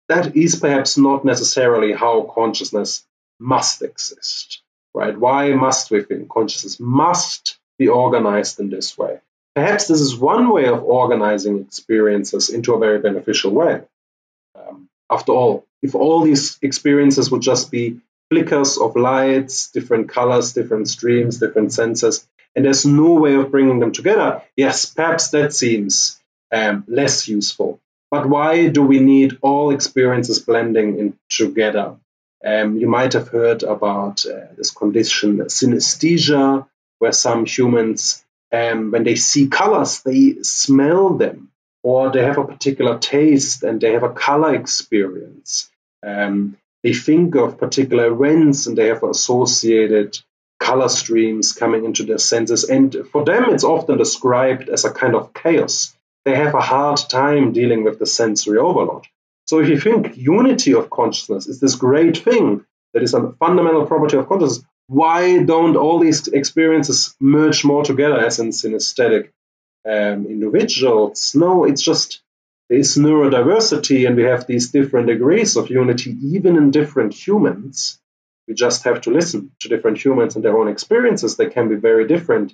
Speaker 2: that is perhaps not necessarily how consciousness must exist, right? Why must we think consciousness must be organized in this way? Perhaps this is one way of organizing experiences into a very beneficial way. After all, if all these experiences would just be flickers of lights, different colors, different streams, different senses, and there's no way of bringing them together, yes, perhaps that seems less useful. But why do we need all experiences blending in together? You might have heard about this condition, synesthesia, where some humans, when they see colors, they smell them, or they have a particular taste and they have a color experience. They think of particular events and they have associated color streams coming into their senses. And for them, it's often described as a kind of chaos. They have a hard time dealing with the sensory overload. So if you think unity of consciousness is this great thing that is a fundamental property of consciousness, why don't all these experiences merge more together as in synesthetic individuals? No, it's just there's neurodiversity and we have these different degrees of unity even in different humans. We just have to listen to different humans and their own experiences. They can be very different.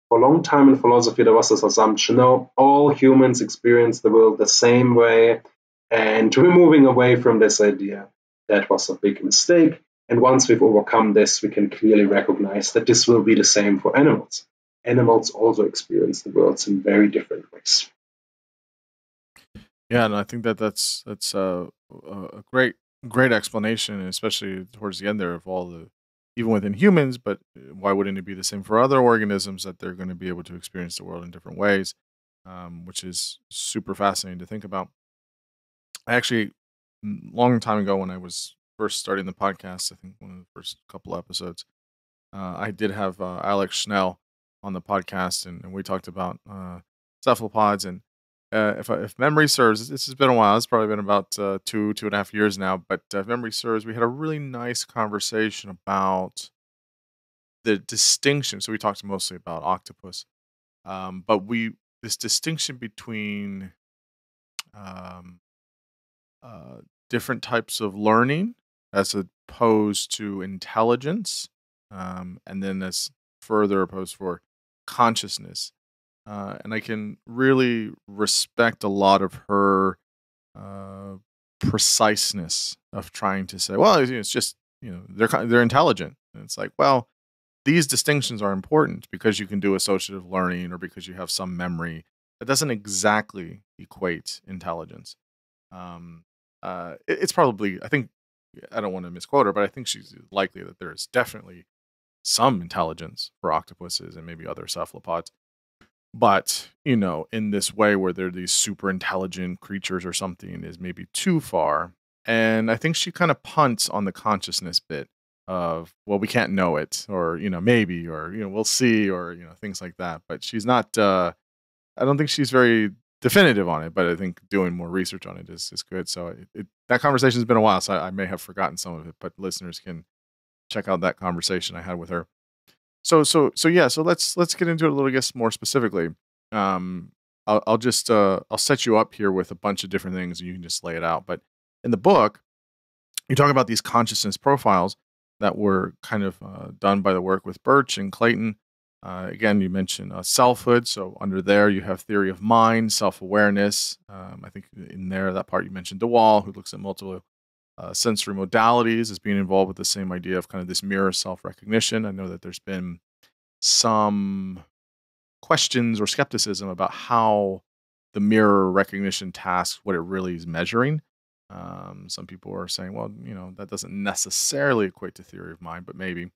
Speaker 2: For a long time in philosophy, there was this assumption, no, all humans experience the world the same way. And we're moving away from this idea. That was a big mistake. And once we've overcome this, we can clearly recognize that this will be the same for animals. Animals also experience the world in very different ways.
Speaker 1: Yeah, and I think that's a great explanation, especially towards the end there of all the, even within humans, but why wouldn't it be the same for other organisms that they're going to be able to experience the world in different ways, which is super fascinating to think about. I actually, long time ago when I was first starting the podcast, I think one of the first couple episodes, I did have Alex Schnell on the podcast, and we talked about cephalopods. And if memory serves, this has been a while. It's probably been about 2.5 years now. But if memory serves, we had a really nice conversation about the distinction. So we talked mostly about octopus, but this distinction between different types of learning as opposed to intelligence, and then as further opposed for consciousness. And I can really respect a lot of her preciseness of trying to say, well, it's just, they're intelligent. And it's like, well, these distinctions are important because you can do associative learning or because you have some memory. That doesn't exactly equate intelligence. It's probably, I think, I don't want to misquote her, but I think she's likely that there is definitely some intelligence for octopuses and maybe other cephalopods. But, in this way where they're these super intelligent creatures or something is maybe too far. And I think she kind of punts on the consciousness bit of, well, we can't know it, or, maybe, or, we'll see, or, things like that. But she's not, I don't think she's very definitive on it, but I think doing more research on it is good. So that conversation's been a while, so I may have forgotten some of it, but listeners can check out that conversation I had with her. So yeah. So let's get into it a little bit more specifically. I'll just I'll set you up here with a bunch of different things, and you can just lay it out. But in the book, you talk about these consciousness profiles that were kind of done by the work with Birch and Clayton. Again, you mentioned selfhood. So under there, you have theory of mind, self-awareness. I think in there, that part you mentioned DeWall, who looks at multiple sensory modalities as being involved with the same idea of kind of this mirror self-recognition. I know that there's been some questions or skepticism about how the mirror recognition task, what it really is measuring. Some people are saying, well, that doesn't necessarily equate to theory of mind, but maybe.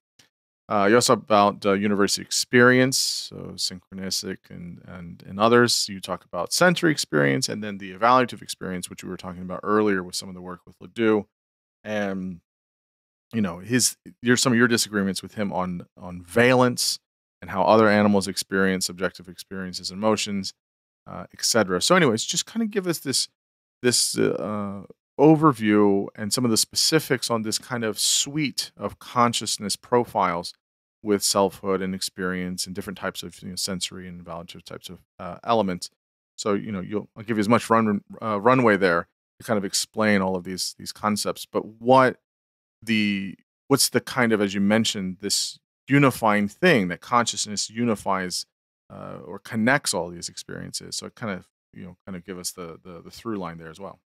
Speaker 1: You also about university experience, so synchronistic and others. You talk about sensory experience and then the evaluative experience, which we were talking about earlier with some of the work with Ledoux. And some of your disagreements with him on valence and how other animals experience subjective experiences and emotions, etc. So, anyways, just kind of give us this overview and some of the specifics on this kind of suite of consciousness profiles with selfhood and experience and different types of sensory and evaluative types of elements. So, I'll give you as much runway there to kind of explain all of these concepts. But what's the kind of, as you mentioned, this unifying thing that consciousness unifies or connects all these experiences? So kind of give us the through line there as well.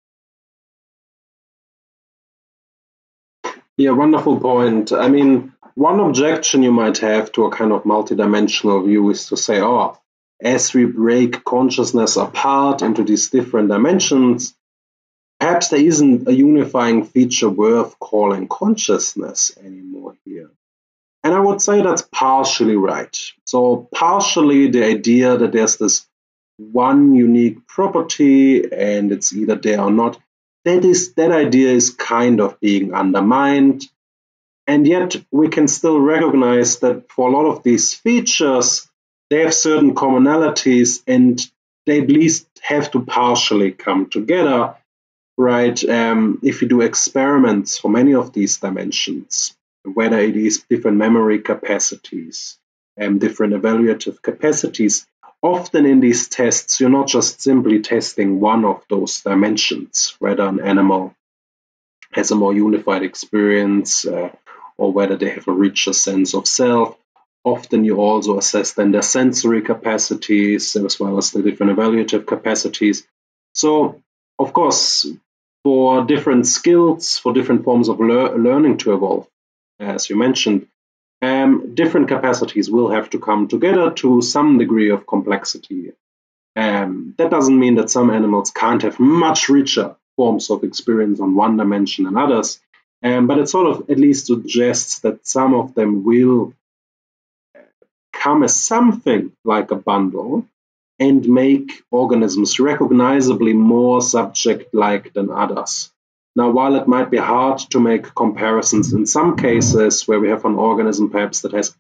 Speaker 2: Yeah, wonderful point. I mean, one objection you might have to a kind of multidimensional view is to say, as we break consciousness apart into these different dimensions, perhaps there isn't a unifying feature worth calling consciousness anymore here. And I would say that's partially right. So partially the idea that there's this one unique property and it's either there or not, that idea is kind of being undermined. And yet we can still recognize that for a lot of these features, they have certain commonalities and they at least have to partially come together, right? If you do experiments for many of these dimensions, whether it is different memory capacities and different evaluative capacities, often in these tests, you're not just simply testing one of those dimensions, whether an animal has a more unified experience or whether they have a richer sense of self. Often you also assess then their sensory capacities as well as the different evaluative capacities. So, of course, for different skills, for different forms of learning to evolve, as you mentioned, different capacities will have to come together to some degree of complexity. That doesn't mean that some animals can't have much richer forms of experience on one dimension than others, but it sort of at least suggests that some of them will come as something like a bundle and make organisms recognizably more subject-like than others. Now, while it might be hard to make comparisons in some cases where we have an organism perhaps that has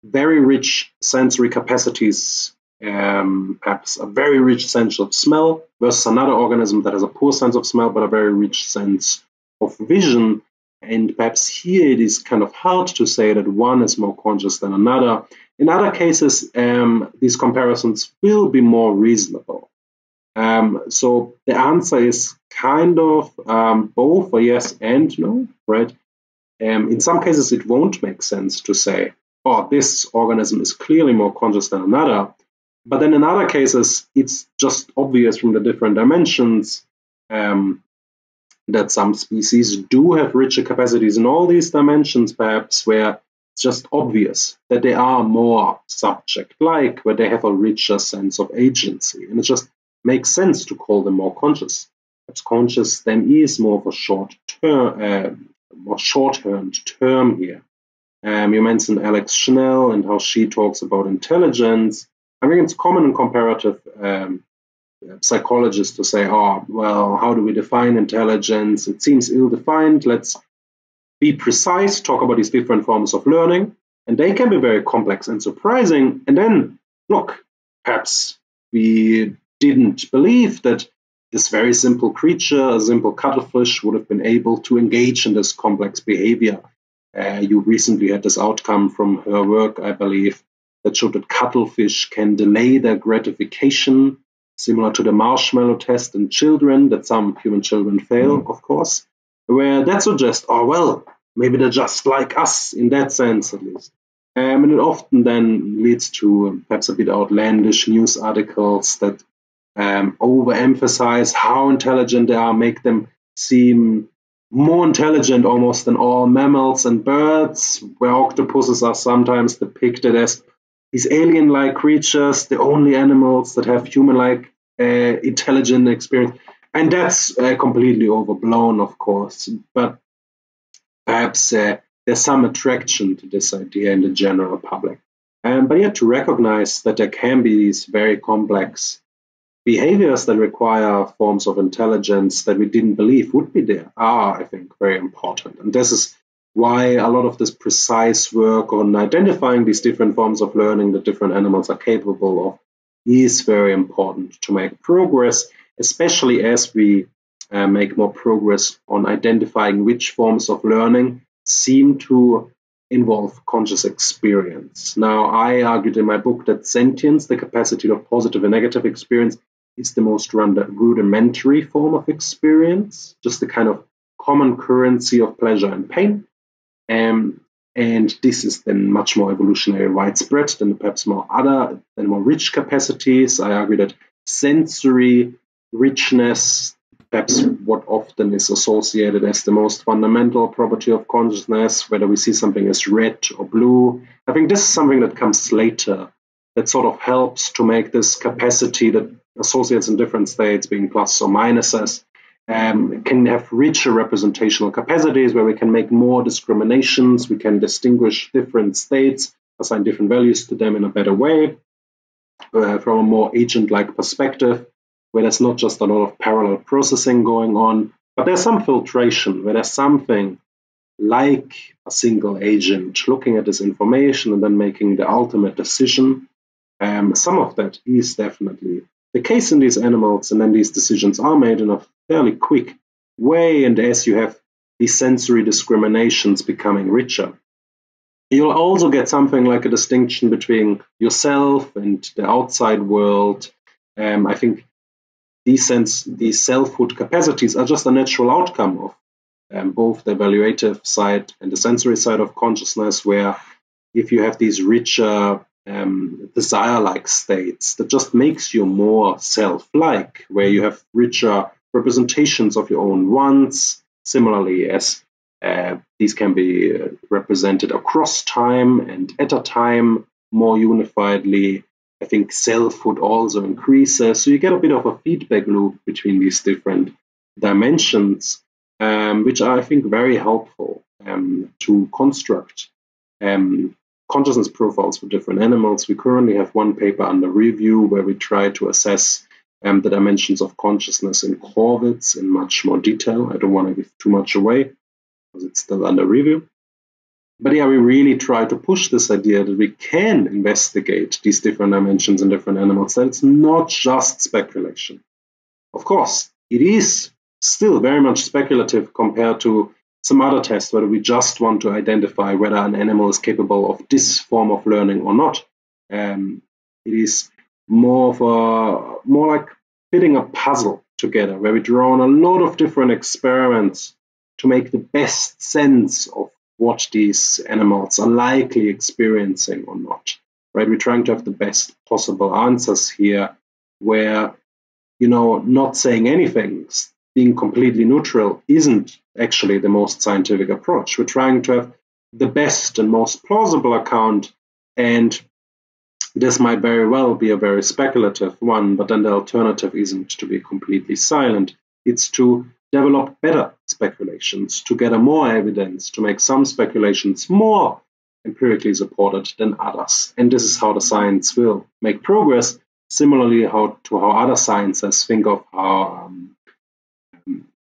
Speaker 2: very rich sensory capacities, perhaps a very rich sense of smell, versus another organism that has a poor sense of smell but a very rich sense of vision, and perhaps here it is kind of hard to say that one is more conscious than another. In other cases, these comparisons will be more reasonable. So the answer is kind of both a yes and no, right? In some cases, it won't make sense to say, this organism is clearly more conscious than another. But then in other cases, it's just obvious from the different dimensions that some species do have richer capacities in all these dimensions, perhaps, where it's just obvious that they are more subject-like, where they have a richer sense of agency. And it just makes sense to call them more conscious. Perhaps conscious then is more of a short-term term here. You mentioned Alex Schnell and how she talks about intelligence. I think it's common in comparative psychologists to say, how do we define intelligence? It seems ill-defined. Let's be precise, talk about these different forms of learning, and they can be very complex and surprising. And then, look, perhaps we didn't believe that this very simple creature, a simple cuttlefish, would have been able to engage in this complex behavior. You recently had this outcome from her work, I believe, that showed that cuttlefish can delay their gratification, similar to the marshmallow test in children that some human children fail, of course, where that suggests, maybe they're just like us in that sense at least. And it often then leads to perhaps a bit outlandish news articles that overemphasize how intelligent they are, make them seem more intelligent almost than all mammals and birds, where octopuses are sometimes depicted as these alien-like creatures, the only animals that have human-like intelligent experience. And that's completely overblown, of course, but perhaps there's some attraction to this idea in the general public. But yet to recognize that there can be these very complex behaviors that require forms of intelligence that we didn't believe would be there are, I think, very important. And this is why a lot of this precise work on identifying these different forms of learning that different animals are capable of is very important to make progress, especially as we make more progress on identifying which forms of learning seem to involve conscious experience. Now, I argued in my book that sentience, the capacity of positive and negative experience, is the most rudimentary form of experience, just the kind of common currency of pleasure and pain. And this is then much more evolutionarily widespread than perhaps more rich capacities. I argue that sensory richness, perhaps what often is associated as the most fundamental property of consciousness, whether we see something as red or blue. I think this is something that comes later, that sort of helps to make this capacity that associates in different states, being plus or minuses, can have richer representational capacities where we can make more discriminations, we can distinguish different states, assign different values to them in a better way, from a more agent-like perspective, where there's not just a lot of parallel processing going on, but there's some filtration, where there's something like a single agent looking at this information and then making the ultimate decision. Some of that is definitely the case in these animals, and then these decisions are made in a fairly quick way, and as you have these sensory discriminations becoming richer, you'll also get something like a distinction between yourself and the outside world. I think these selfhood capacities are just a natural outcome of both the evaluative side and the sensory side of consciousness, where if you have these richer desire-like states, that just makes you more self-like, where you have richer representations of your own wants, similarly as these can be represented across time and at a time more unifiedly. I think selfhood also increases, so you get a bit of a feedback loop between these different dimensions, which are, I think, very helpful to construct consciousness profiles for different animals. We currently have one paper under review where we try to assess the dimensions of consciousness in corvids in much more detail. I don't want to give too much away because it's still under review. But yeah, we really try to push this idea that we can investigate these different dimensions in different animals, that it's not just speculation. Of course, it is still very much speculative compared to some other tests where we just want to identify whether an animal is capable of this form of learning or not. It is more like fitting a puzzle together, where we draw on a lot of different experiments to make the best sense of what these animals are likely experiencing or not. Right? We're trying to have the best possible answers here, where, not saying anything, being completely neutral, isn't actually the most scientific approach. We're trying to have the best and most plausible account, and this might very well be a very speculative one, but then the alternative isn't to be completely silent. It's to develop better speculations, to gather more evidence, to make some speculations more empirically supported than others. And this is how the science will make progress. Similarly, how other sciences think of how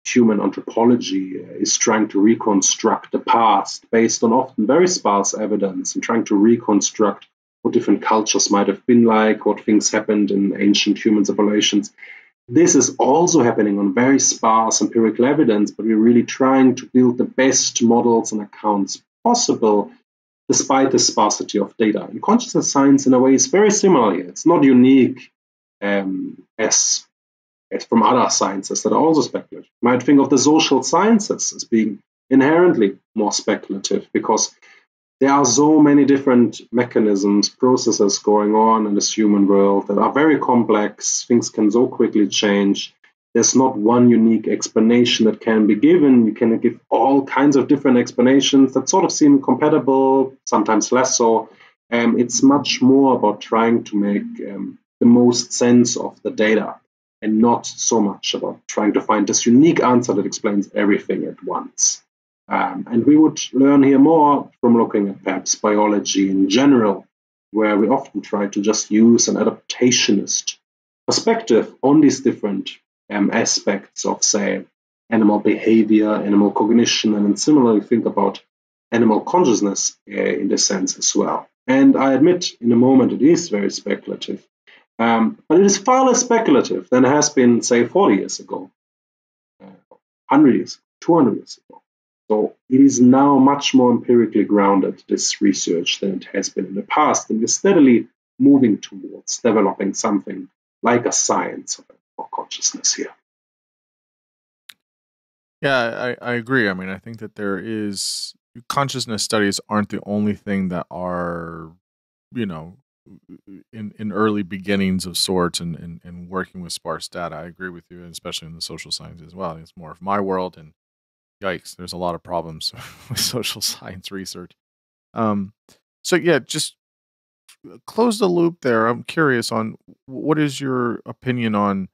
Speaker 2: human anthropology is trying to reconstruct the past based on often very sparse evidence, and trying to reconstruct what different cultures might have been like, what things happened in ancient human civilizations. This is also happening on very sparse empirical evidence, but we're really trying to build the best models and accounts possible despite the sparsity of data. And consciousness science, in a way, is very similar. It's not unique as from other sciences that are also speculative. You might think of the social sciences as being inherently more speculative, because there are so many different mechanisms, processes going on in this human world that are very complex. Things can so quickly change there's not one unique explanation that can be given. You can give all kinds of different explanations that sort of seem compatible, sometimes less so. It's much more about trying to make the most sense of the data, and not so much about trying to find this unique answer that explains everything at once. And we would learn here more from looking at perhaps biology in general, where we often try to just use an adaptationist perspective on these different aspects of, say, animal behavior, animal cognition, and then similarly think about animal consciousness in this sense as well. And I admit in a moment it is very speculative, but it is far less speculative than it has been, say, 40 years ago, 100 years, 200 years ago. So it is now much more empirically grounded, this research, than it has been in the past, and we're steadily moving towards developing something like a science of consciousness here.
Speaker 1: Yeah, I agree. I mean, I think that there is consciousness studies aren't the only thing that are, you know, in early beginnings of sorts and working with sparse data. I agree with you, and especially in the social sciences as well. It's more of my world, and yikes, there's a lot of problems with social science research. So yeah, just close the loop there. I'm curious on what is your opinion on,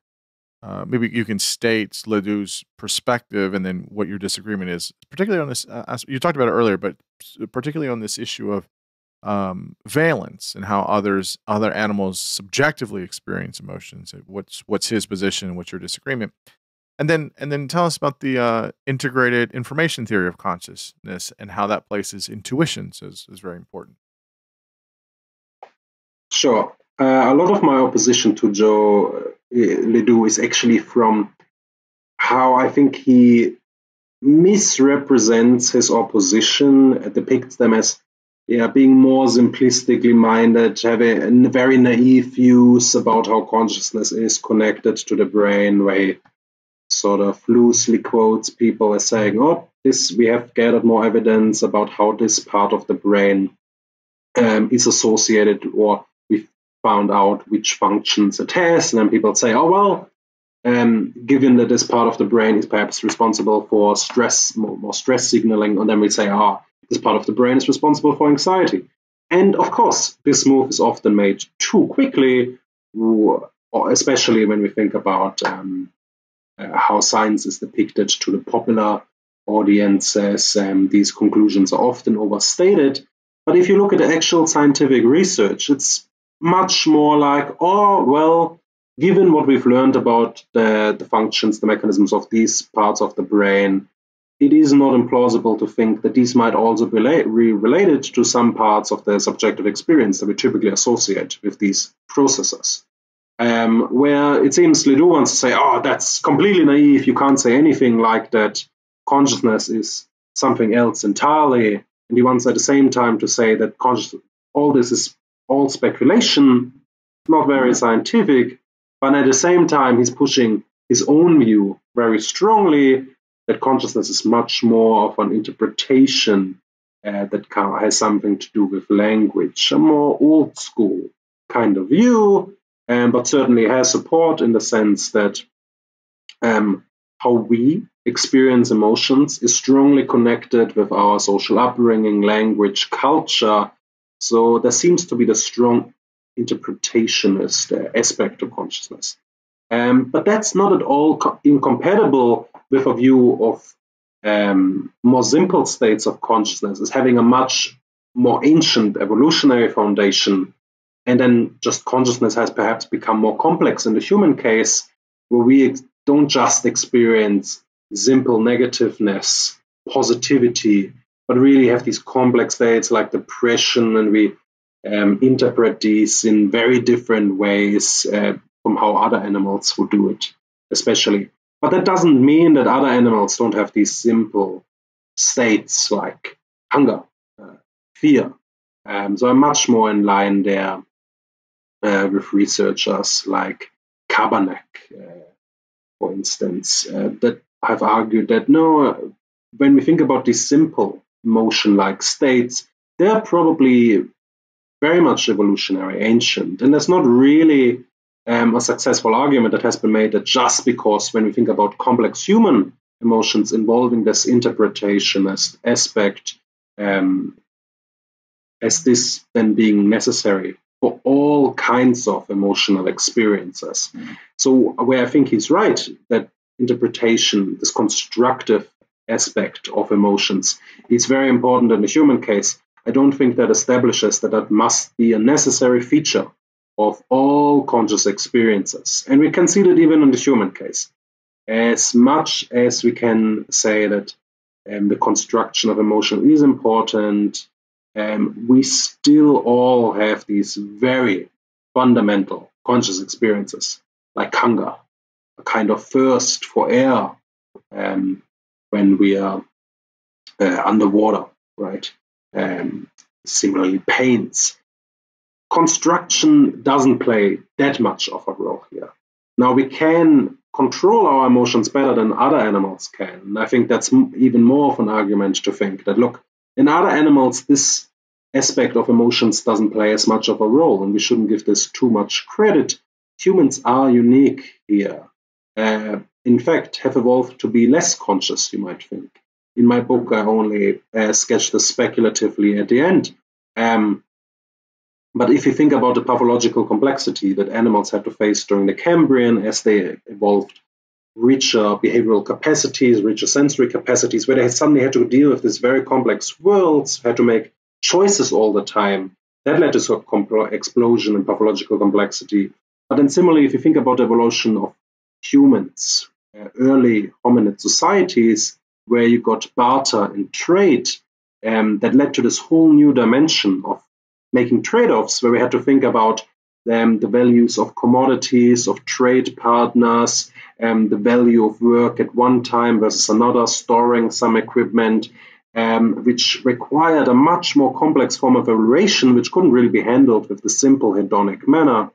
Speaker 1: maybe you can state Ledoux's perspective and then what your disagreement is, particularly on this, you talked about it earlier, but particularly on this issue of valence and how other animals subjectively experience emotions. What's his position? What's your disagreement? And then tell us about the integrated information theory of consciousness and how that places intuitions is very important.
Speaker 2: Sure. A lot of my opposition to Joe Ledoux is actually from how I think he misrepresents his opposition, depicts them as being more simplistically minded, having very naive views about how consciousness is connected to the brain, where he sort of loosely quotes people as saying, we have gathered more evidence about how this part of the brain is associated, or we found out which functions it has. And then people say, given that this part of the brain is perhaps responsible for stress, more stress signaling, and then we say, this part of the brain is responsible for anxiety. And of course, this move is often made too quickly, especially when we think about how science is depicted to the popular audiences. These conclusions are often overstated. But if you look at the actual scientific research, it's much more like, given what we've learned about the functions, the mechanisms of these parts of the brain, it is not implausible to think that these might also be related to some parts of the subjective experience that we typically associate with these processes. Where it seems Ledoux wants to say, that's completely naive, you can't say anything like that, consciousness is something else entirely. And he wants at the same time to say that all this is all speculation, not very scientific, but at the same time he's pushing his own view very strongly that consciousness is much more of an interpretation that has something to do with language, a more old school kind of view, but certainly has support in the sense that how we experience emotions is strongly connected with our social upbringing, language, culture. So there seems to be the strong interpretationist aspect of consciousness. But that's not at all incompatible with a view of more simple states of consciousness as having a much more ancient evolutionary foundation. And then just consciousness has perhaps become more complex in the human case, where we don't just experience simple negativeness, positivity, but really have these complex states like depression, and we interpret these in very different ways from how other animals would do it, especially. But that doesn't mean that other animals don't have these simple states like hunger, fear. So I'm much more in line there with researchers like Kabanek, for instance, that have argued that no, when we think about these simple emotion-like states, they're probably very much evolutionary, ancient, and there's not really a successful argument that has been made that just because when we think about complex human emotions involving this interpretation as aspect, as this then being necessary for all kinds of emotional experiences. So where I think he's right, that interpretation, this constructive aspect of emotions, is very important in the human case. I don't think that establishes that that must be a necessary feature of all conscious experiences. And we can see that even in the human case. As much as we can say that the construction of emotion is important, we still all have these very fundamental conscious experiences, like hunger, a kind of thirst for air when we are underwater, right? Similarly, pains. Construction doesn't play that much of a role here. Now, we can control our emotions better than other animals can. And I think that's even more of an argument to think that, look, in other animals, this aspect of emotions doesn't play as much of a role, and we shouldn't give this too much credit. Humans are unique here. In fact, have evolved to be less conscious, you might think. In my book, I only sketched this speculatively at the end. But if you think about the pathological complexity that animals had to face during the Cambrian as they evolved richer behavioral capacities, richer sensory capacities, where they suddenly had to deal with these very complex worlds, had to make choices all the time, that led to an explosion in pathological complexity. But then similarly, if you think about the evolution of humans, early hominid societies, where you got barter and trade, that led to this whole new dimension of making trade-offs, where we had to think about the values of commodities, of trade partners, the value of work at one time versus another, storing some equipment, which required a much more complex form of evaluation, which couldn't really be handled with the simple hedonic manner.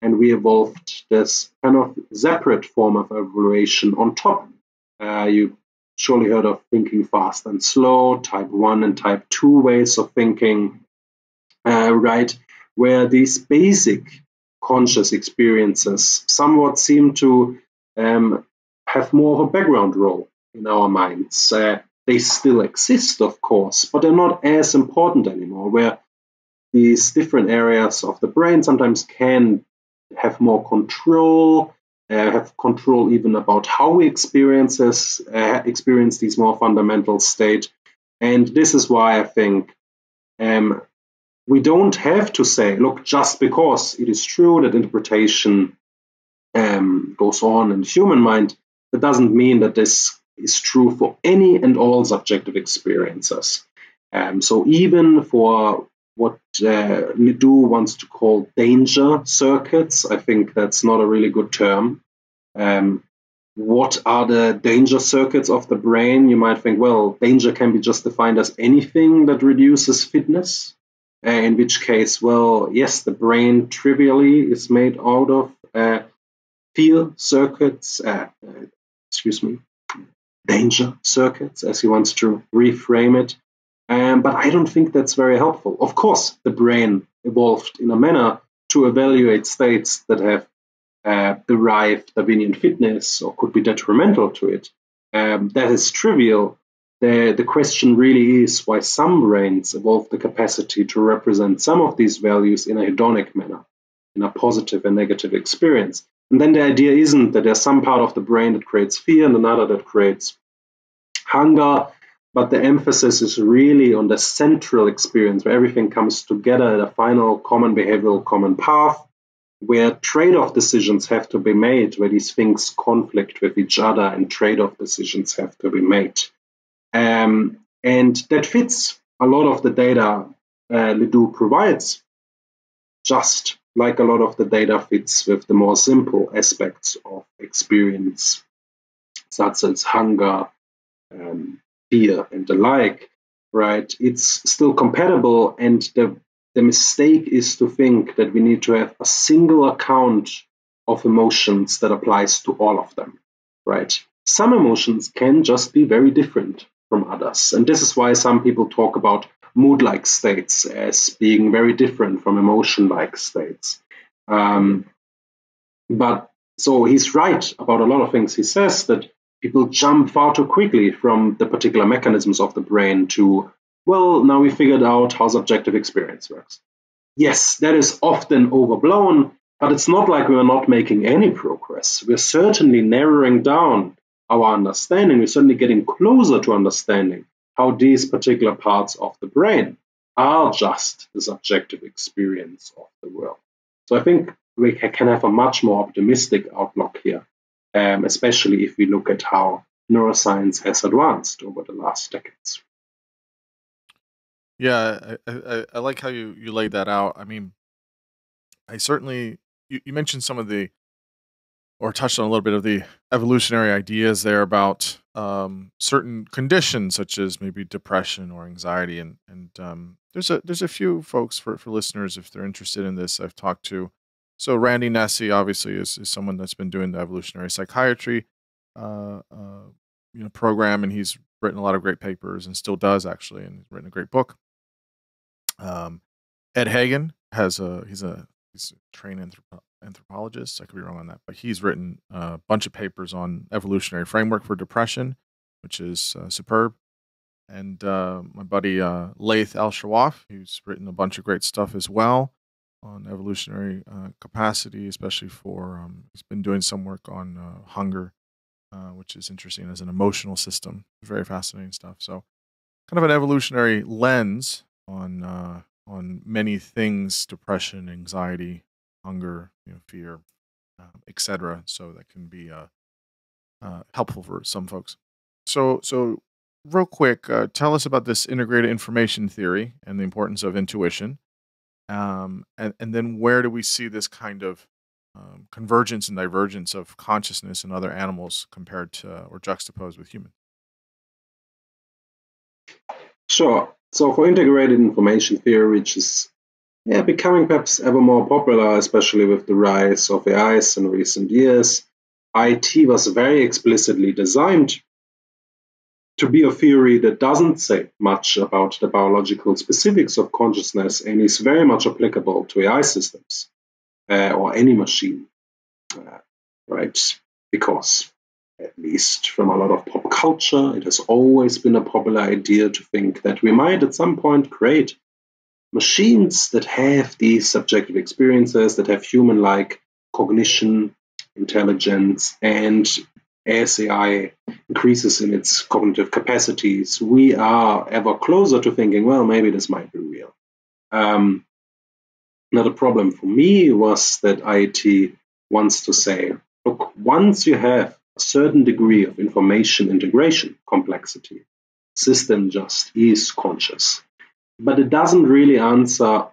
Speaker 2: And we evolved this kind of separate form of evaluation on top. You surely heard of thinking fast and slow, type 1 and type 2 ways of thinking. Right, where these basic conscious experiences somewhat seem to have more of a background role in our minds. They still exist, of course, but they're not as important anymore, where these different areas of the brain sometimes can have more control, have control even about how we experience these more fundamental states. And this is why I think we don't have to say, look, just because it is true that interpretation goes on in the human mind, that doesn't mean that this is true for any and all subjective experiences. So even for what Ledoux wants to call danger circuits, I think that's not a really good term. What are the danger circuits of the brain? You might think, well, danger can be just defined as anything that reduces fitness. In which case, well, yes, the brain trivially is made out of fear circuits, danger circuits, as he wants to reframe it. But I don't think that's very helpful. Of course, the brain evolved in a manner to evaluate states that have derived Darwinian fitness or could be detrimental to it. That is trivial. The question really is why some brains evolved the capacity to represent some of these values in a hedonic manner, in a positive and negative experience. And then the idea isn't that there's some part of the brain that creates fear and another that creates hunger, but the emphasis is really on the central experience where everything comes together at a final common behavioral common path, where trade-off decisions have to be made, where these things conflict with each other and trade-off decisions have to be made. And that fits a lot of the data Ledoux provides, just like a lot of the data fits with the more simple aspects of experience, such as hunger, fear, and the like, right? It's still compatible, and the mistake is to think that we need to have a single account of emotions that applies to all of them, right? Some emotions can just be very different from others. And this is why some people talk about mood-like states as being very different from emotion-like states. But so he's right about a lot of things. He says that people jump far too quickly from the particular mechanisms of the brain to, well, now we figured out how subjective experience works. Yes, that is often overblown, but it's not like we're not making any progress. We're certainly narrowing down our understanding. We're certainly getting closer to understanding how these particular parts of the brain are just the subjective experience of the world. So I think we can have a much more optimistic outlook here, especially if we look at how neuroscience has advanced over the last decades.
Speaker 1: Yeah, I like how you laid that out. I mean, I certainly, you mentioned some of the, or touched on a little bit of the evolutionary ideas there about certain conditions such as maybe depression or anxiety, and there's a few folks for listeners if they're interested in this I've talked to. So Randy Nesse obviously is someone that's been doing the evolutionary psychiatry program, and he's written a lot of great papers and still does actually, and he's written a great book. Ed Hagen he's a trained anthropologist. I could be wrong on that, but he's written a bunch of papers on evolutionary framework for depression, which is superb. And my buddy Laith Al-Shawaf, who's written a bunch of great stuff as well on evolutionary capacity, especially for he's been doing some work on hunger, which is interesting as an emotional system. Very fascinating stuff. So, kind of an evolutionary lens on many things: depression, anxiety, hunger, fear, etc. So that can be helpful for some folks. So real quick, tell us about this integrated information theory and the importance of intuition, and then where do we see this kind of convergence and divergence of consciousness in other animals compared to or juxtaposed with humans?
Speaker 2: Sure. So for integrated information theory, which is becoming perhaps ever more popular, especially with the rise of AIs in recent years, IT was very explicitly designed to be a theory that doesn't say much about the biological specifics of consciousness and is very much applicable to AI systems or any machine, right? Because, at least from a lot of pop culture, it has always been a popular idea to think that we might at some point create machines that have these subjective experiences, that have human-like cognition, intelligence, and as AI increases in its cognitive capacities, we are ever closer to thinking, well, maybe this might be real. Another problem for me was that IT wants to say, look, once you have a certain degree of information integration complexity, system just is conscious. But it doesn't really answer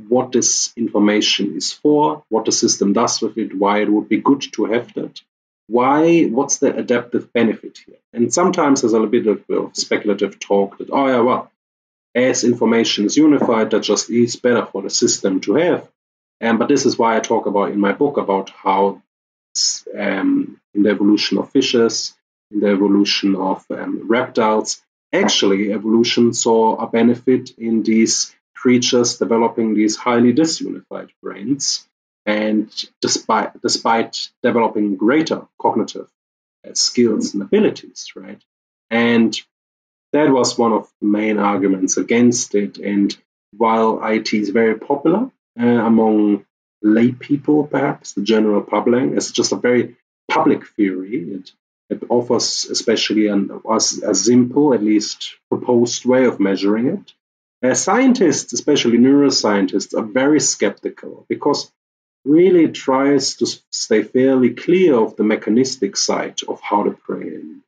Speaker 2: what this information is for, what the system does with it, why it would be good to have that. What's the adaptive benefit here? And sometimes there's a little bit of speculative talk that, oh yeah, well, as information is unified, that just is better for the system to have. But this is why I talk about in my book about how in the evolution of fishes, in the evolution of reptiles, actually evolution saw a benefit in these creatures developing these highly disunified brains, and despite developing greater cognitive skills and abilities, right? And that was one of the main arguments against it. And while IT is very popular among lay people, perhaps the general public, it's just a very public theory. It offers especially a simple, at least proposed way of measuring it. Scientists, especially neuroscientists, are very skeptical because really it tries to stay fairly clear of the mechanistic side of how the brain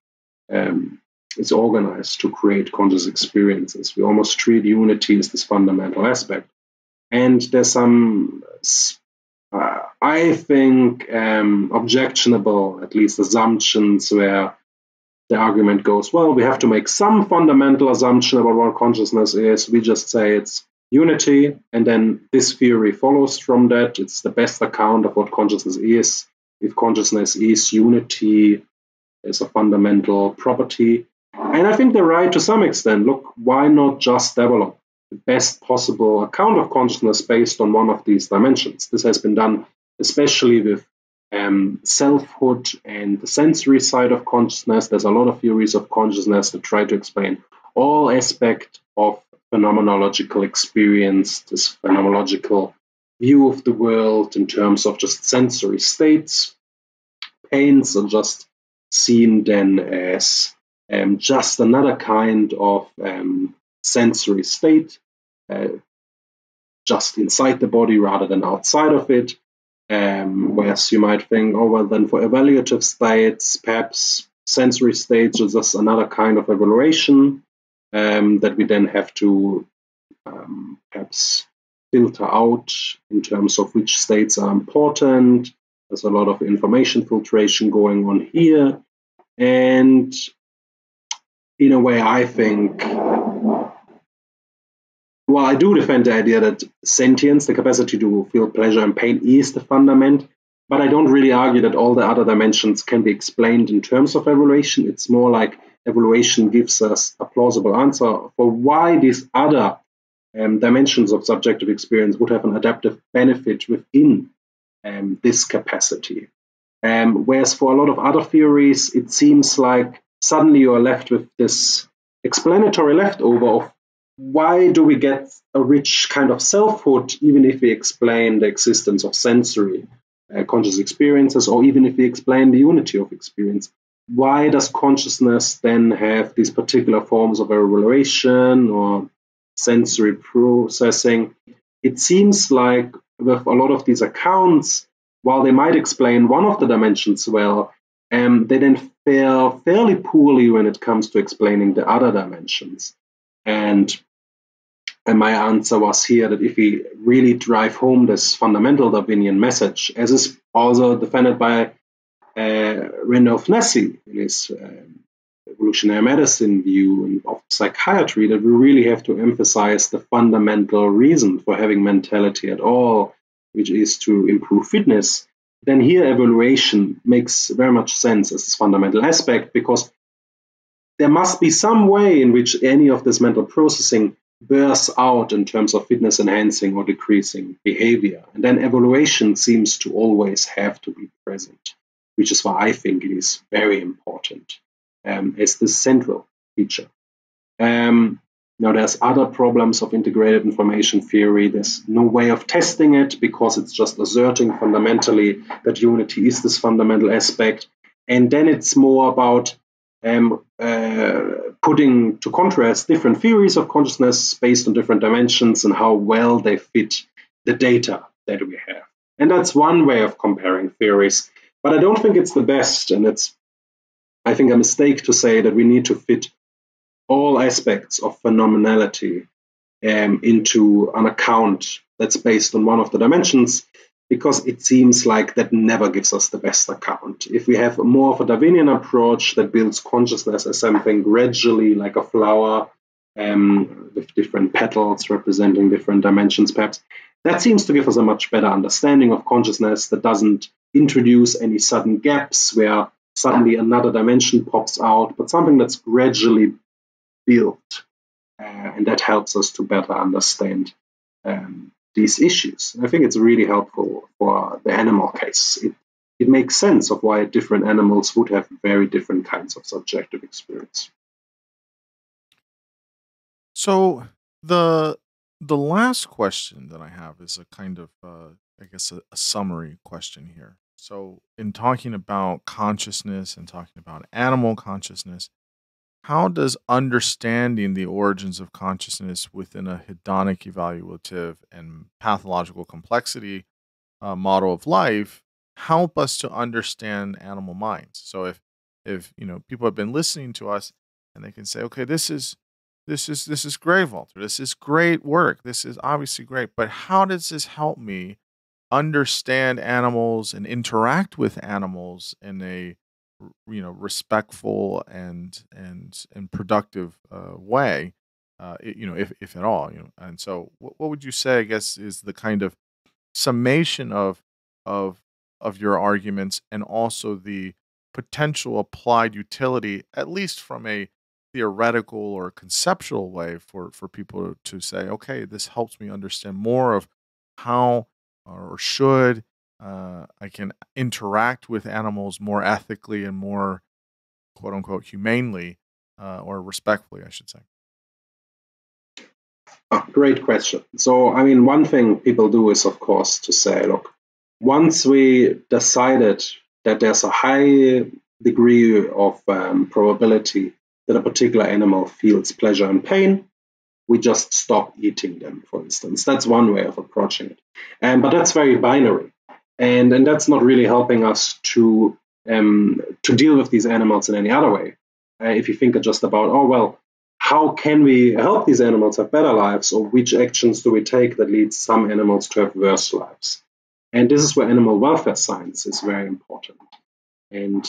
Speaker 2: is organized to create conscious experiences. We almost treat unity as this fundamental aspect. And there's some, I think, objectionable, at least assumptions where the argument goes, well, we have to make some fundamental assumption about what consciousness is. We just say it's unity, and then this theory follows from that. It's the best account of what consciousness is. If consciousness is unity, as a fundamental property. And I think they're right to some extent. Look, why not just develop the best possible account of consciousness based on one of these dimensions? This has been done especially with selfhood and the sensory side of consciousness. There's a lot of theories of consciousness that try to explain all aspects of phenomenological experience, this phenomenological view of the world in terms of just sensory states. Pains are just seen then as just another kind of sensory state, just inside the body rather than outside of it. Whereas you might think, oh, well, then for evaluative states, perhaps sensory states are just another kind of evaluation that we then have to perhaps filter out in terms of which states are important. There's a lot of information filtration going on here. And in a way, I think, well, I do defend the idea that sentience, the capacity to feel pleasure and pain, is the fundament, but I don't really argue that all the other dimensions can be explained in terms of evaluation. It's more like evaluation gives us a plausible answer for why these other dimensions of subjective experience would have an adaptive benefit within this capacity. Whereas for a lot of other theories, it seems like suddenly you are left with this explanatory leftover of why do we get a rich kind of selfhood, even if we explain the existence of sensory conscious experiences, or even if we explain the unity of experience. Why does consciousness then have these particular forms of evaluation or sensory processing? It seems like with a lot of these accounts, while they might explain one of the dimensions well, they then fare fairly poorly when it comes to explaining the other dimensions. And my answer was here that if we really drive home this fundamental Darwinian message, as is also defended by Randolph Nesse in his evolutionary medicine view of psychiatry, that we really have to emphasize the fundamental reason for having mentality at all, which is to improve fitness, then here evaluation makes very much sense as this fundamental aspect, because there must be some way in which any of this mental processing bears out in terms of fitness enhancing or decreasing behavior. And then evaluation seems to always have to be present, which is why I think it is very important as the central feature. Now, there's other problems of integrated information theory. There's no way of testing it because it's just asserting fundamentally that unity is this fundamental aspect. And then it's more about putting to contrast different theories of consciousness based on different dimensions and how well they fit the data that we have. And that's one way of comparing theories. But I don't think it's the best, and it's, I think, a mistake to say that we need to fit all aspects of phenomenality into an account that's based on one of the dimensions, because it seems like that never gives us the best account. If we have more of a Darwinian approach that builds consciousness as something gradually like a flower with different petals representing different dimensions, perhaps, that seems to give us a much better understanding of consciousness that doesn't introduce any sudden gaps where suddenly another dimension pops out, but something that's gradually built. And that helps us to better understand these issues. I think it's really helpful for the animal case. It makes sense of why different animals would have very different kinds of subjective experience.
Speaker 1: So the last question that I have is a kind of, I guess, a summary question here. So in talking about consciousness and talking about animal consciousness, how does understanding the origins of consciousness within a hedonic evaluative and pathological complexity model of life help us to understand animal minds? So if people have been listening to us and they can say, okay, this is great, Walter. This is great work. This is obviously great. But how does this help me understand animals and interact with animals in a respectful and productive way, if at all, And so, what would you say? I guess is the kind of summation of your arguments, and also the potential applied utility, at least from a theoretical or conceptual way, for people to say, okay, this helps me understand more of how or should I can interact with animals more ethically and more, quote unquote, humanely, or respectfully, I should say?
Speaker 2: Great question. So, I mean, one thing people do is, of course, to say, look, once we decided that there's a high degree of probability that a particular animal feels pleasure and pain, we just stop eating them, for instance. That's one way of approaching it. But that's very binary. And that's not really helping us to deal with these animals in any other way. If you think just about, oh, well, how can we help these animals have better lives, or which actions do we take that leads some animals to have worse lives? And this is where animal welfare science is very important and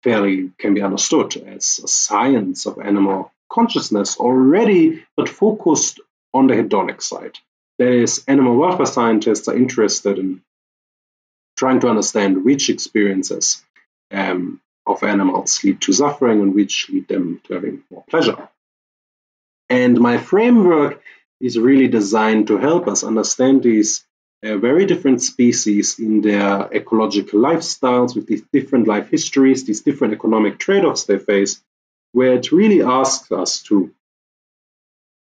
Speaker 2: fairly can be understood as a science of animal consciousness already, but focused on the hedonic side. That is, animal welfare scientists are interested in trying to understand which experiences of animals lead to suffering and which lead them to having more pleasure. And my framework is really designed to help us understand these very different species in their ecological lifestyles, with these different life histories, these different economic trade-offs they face, where it really asks us to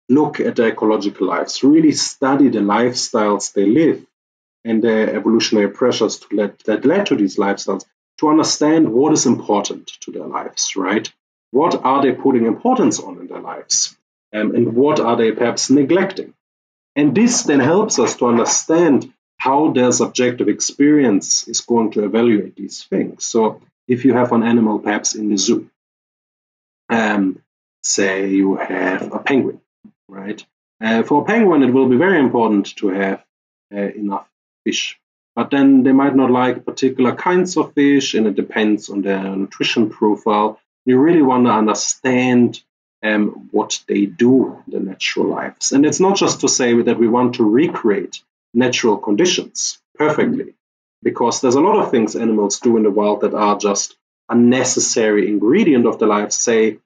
Speaker 2: look at their ecological lives, really study the lifestyles they live and the evolutionary pressures that led to these lifestyles, to understand what is important to their lives, right? What are they putting importance on in their lives? And what are they perhaps neglecting? And this then helps us to understand how their subjective experience is going to evaluate these things. So if you have an animal perhaps in the zoo, say you have a penguin, right? For a penguin, it will be very important to have enough fish. But then they might not like particular kinds of fish, and it depends on their nutrition profile. You really want to understand what they do in their natural lives. And it's not just to say that we want to recreate natural conditions perfectly, because there's a lot of things animals do in the wild that are just a necessary ingredient of their life. Say,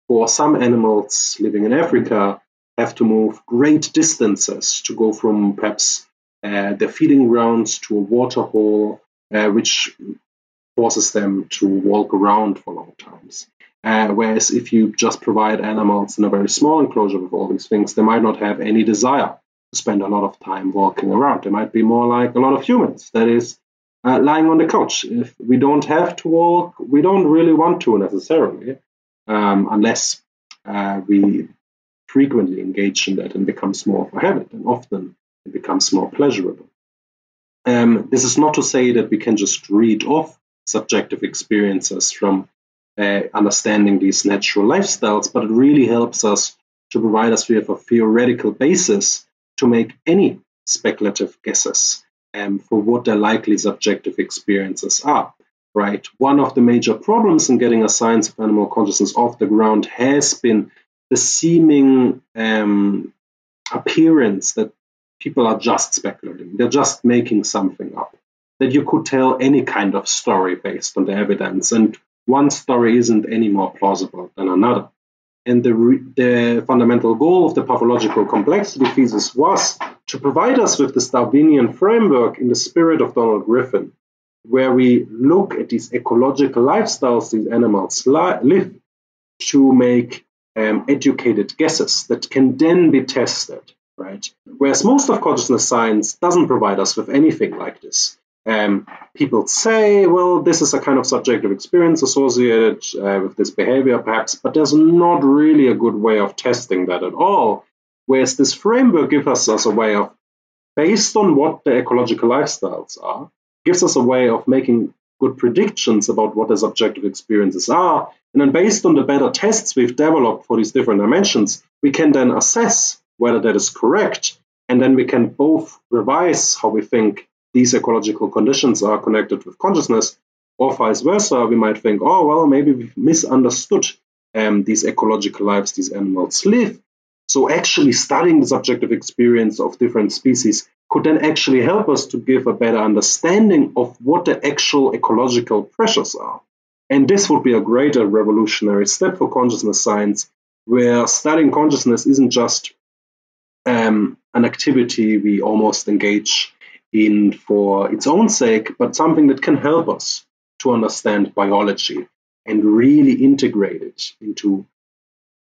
Speaker 2: for some animals living in Africa, have to move great distances to go from perhaps their feeding grounds to a water hole, which forces them to walk around for long times. Whereas if you just provide animals in a very small enclosure with all these things, they might not have any desire to spend a lot of time walking around. They might be more like a lot of humans, that is, lying on the couch. If we don't have to walk, we don't really want to necessarily, unless we frequently engage in that and becomes more of a habit, and often it becomes more pleasurable. This is not to say that we can just read off subjective experiences from understanding these natural lifestyles, but it really helps us to provide us with a theoretical basis to make any speculative guesses for what their likely subjective experiences are. Right? One of the major problems in getting a science of animal consciousness off the ground has been the seeming appearance that people are just speculating. They're just making something up. That you could tell any kind of story based on the evidence, and one story isn't any more plausible than another. And the fundamental goal of the pathological complexity thesis was to provide us with this Darwinian framework in the spirit of Donald Griffin, where we look at these ecological lifestyles these animals live to make educated guesses that can then be tested, right? Whereas most of consciousness science doesn't provide us with anything like this. People say, well, this is a kind of subjective experience associated with this behavior, perhaps, but there's not really a good way of testing that at all. Whereas this framework gives us a way of, based on what the ecological lifestyles are, gives us a way of making good predictions about what the subjective experiences are. And then based on the better tests we've developed for these different dimensions, we can then assess whether that is correct. And then we can both revise how we think these ecological conditions are connected with consciousness, or vice versa. We might think, oh, well, maybe we've misunderstood these ecological lives these animals live. So actually studying the subjective experience of different species could then actually help us to give a better understanding of what the actual ecological pressures are. And this would be a greater revolutionary step for consciousness science, where studying consciousness isn't just an activity we almost engage in for its own sake, but something that can help us to understand biology and really integrate it into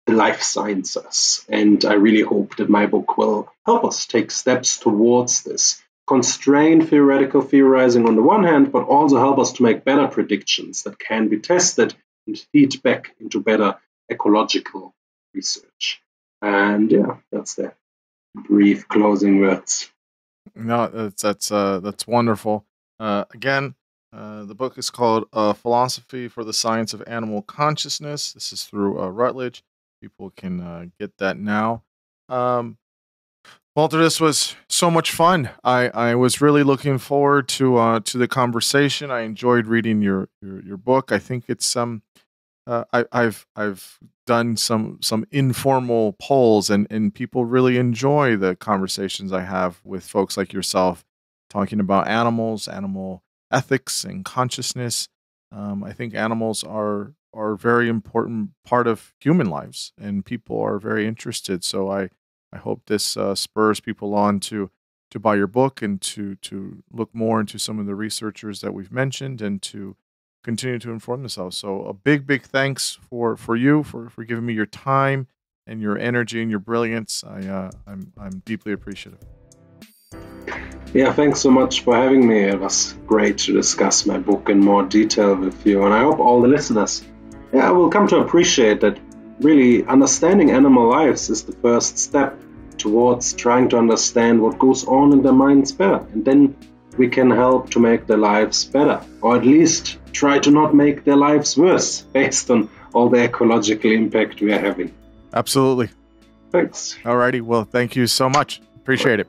Speaker 2: the life sciences. And I really hope that my book will help us take steps towards this. Constrained theoretical theorizing on the one hand, but also help us to make better predictions that can be tested and feed back into better ecological research. And yeah, that's the brief closing words.
Speaker 1: No, that's wonderful. Again, the book is called Philosophy for the Science of Animal Consciousness. This is through Routledge. People can get that now. Walter, this was so much fun. I was really looking forward to the conversation. I enjoyed reading your book. I think it's I've done some informal polls, and people really enjoy the conversations I have with folks like yourself, talking about animals, animal ethics, and consciousness. I think animals are a very important part of human lives, and people are very interested. So I hope this spurs people on to buy your book and to look more into some of the researchers that we've mentioned and to continue to inform themselves. So a big thanks for you for giving me your time and your energy and your brilliance. I'm deeply appreciative.
Speaker 2: Yeah, thanks so much for having me. It was great to discuss my book in more detail with you, and I hope all the listeners will come to appreciate that really understanding animal lives is the first step towards trying to understand what goes on in their minds better, and then we can help to make their lives better, or at least try to not make their lives worse based on all the ecological impact we are having.
Speaker 1: Absolutely.
Speaker 2: Thanks.
Speaker 1: Alrighty. Well, thank you so much. Appreciate it.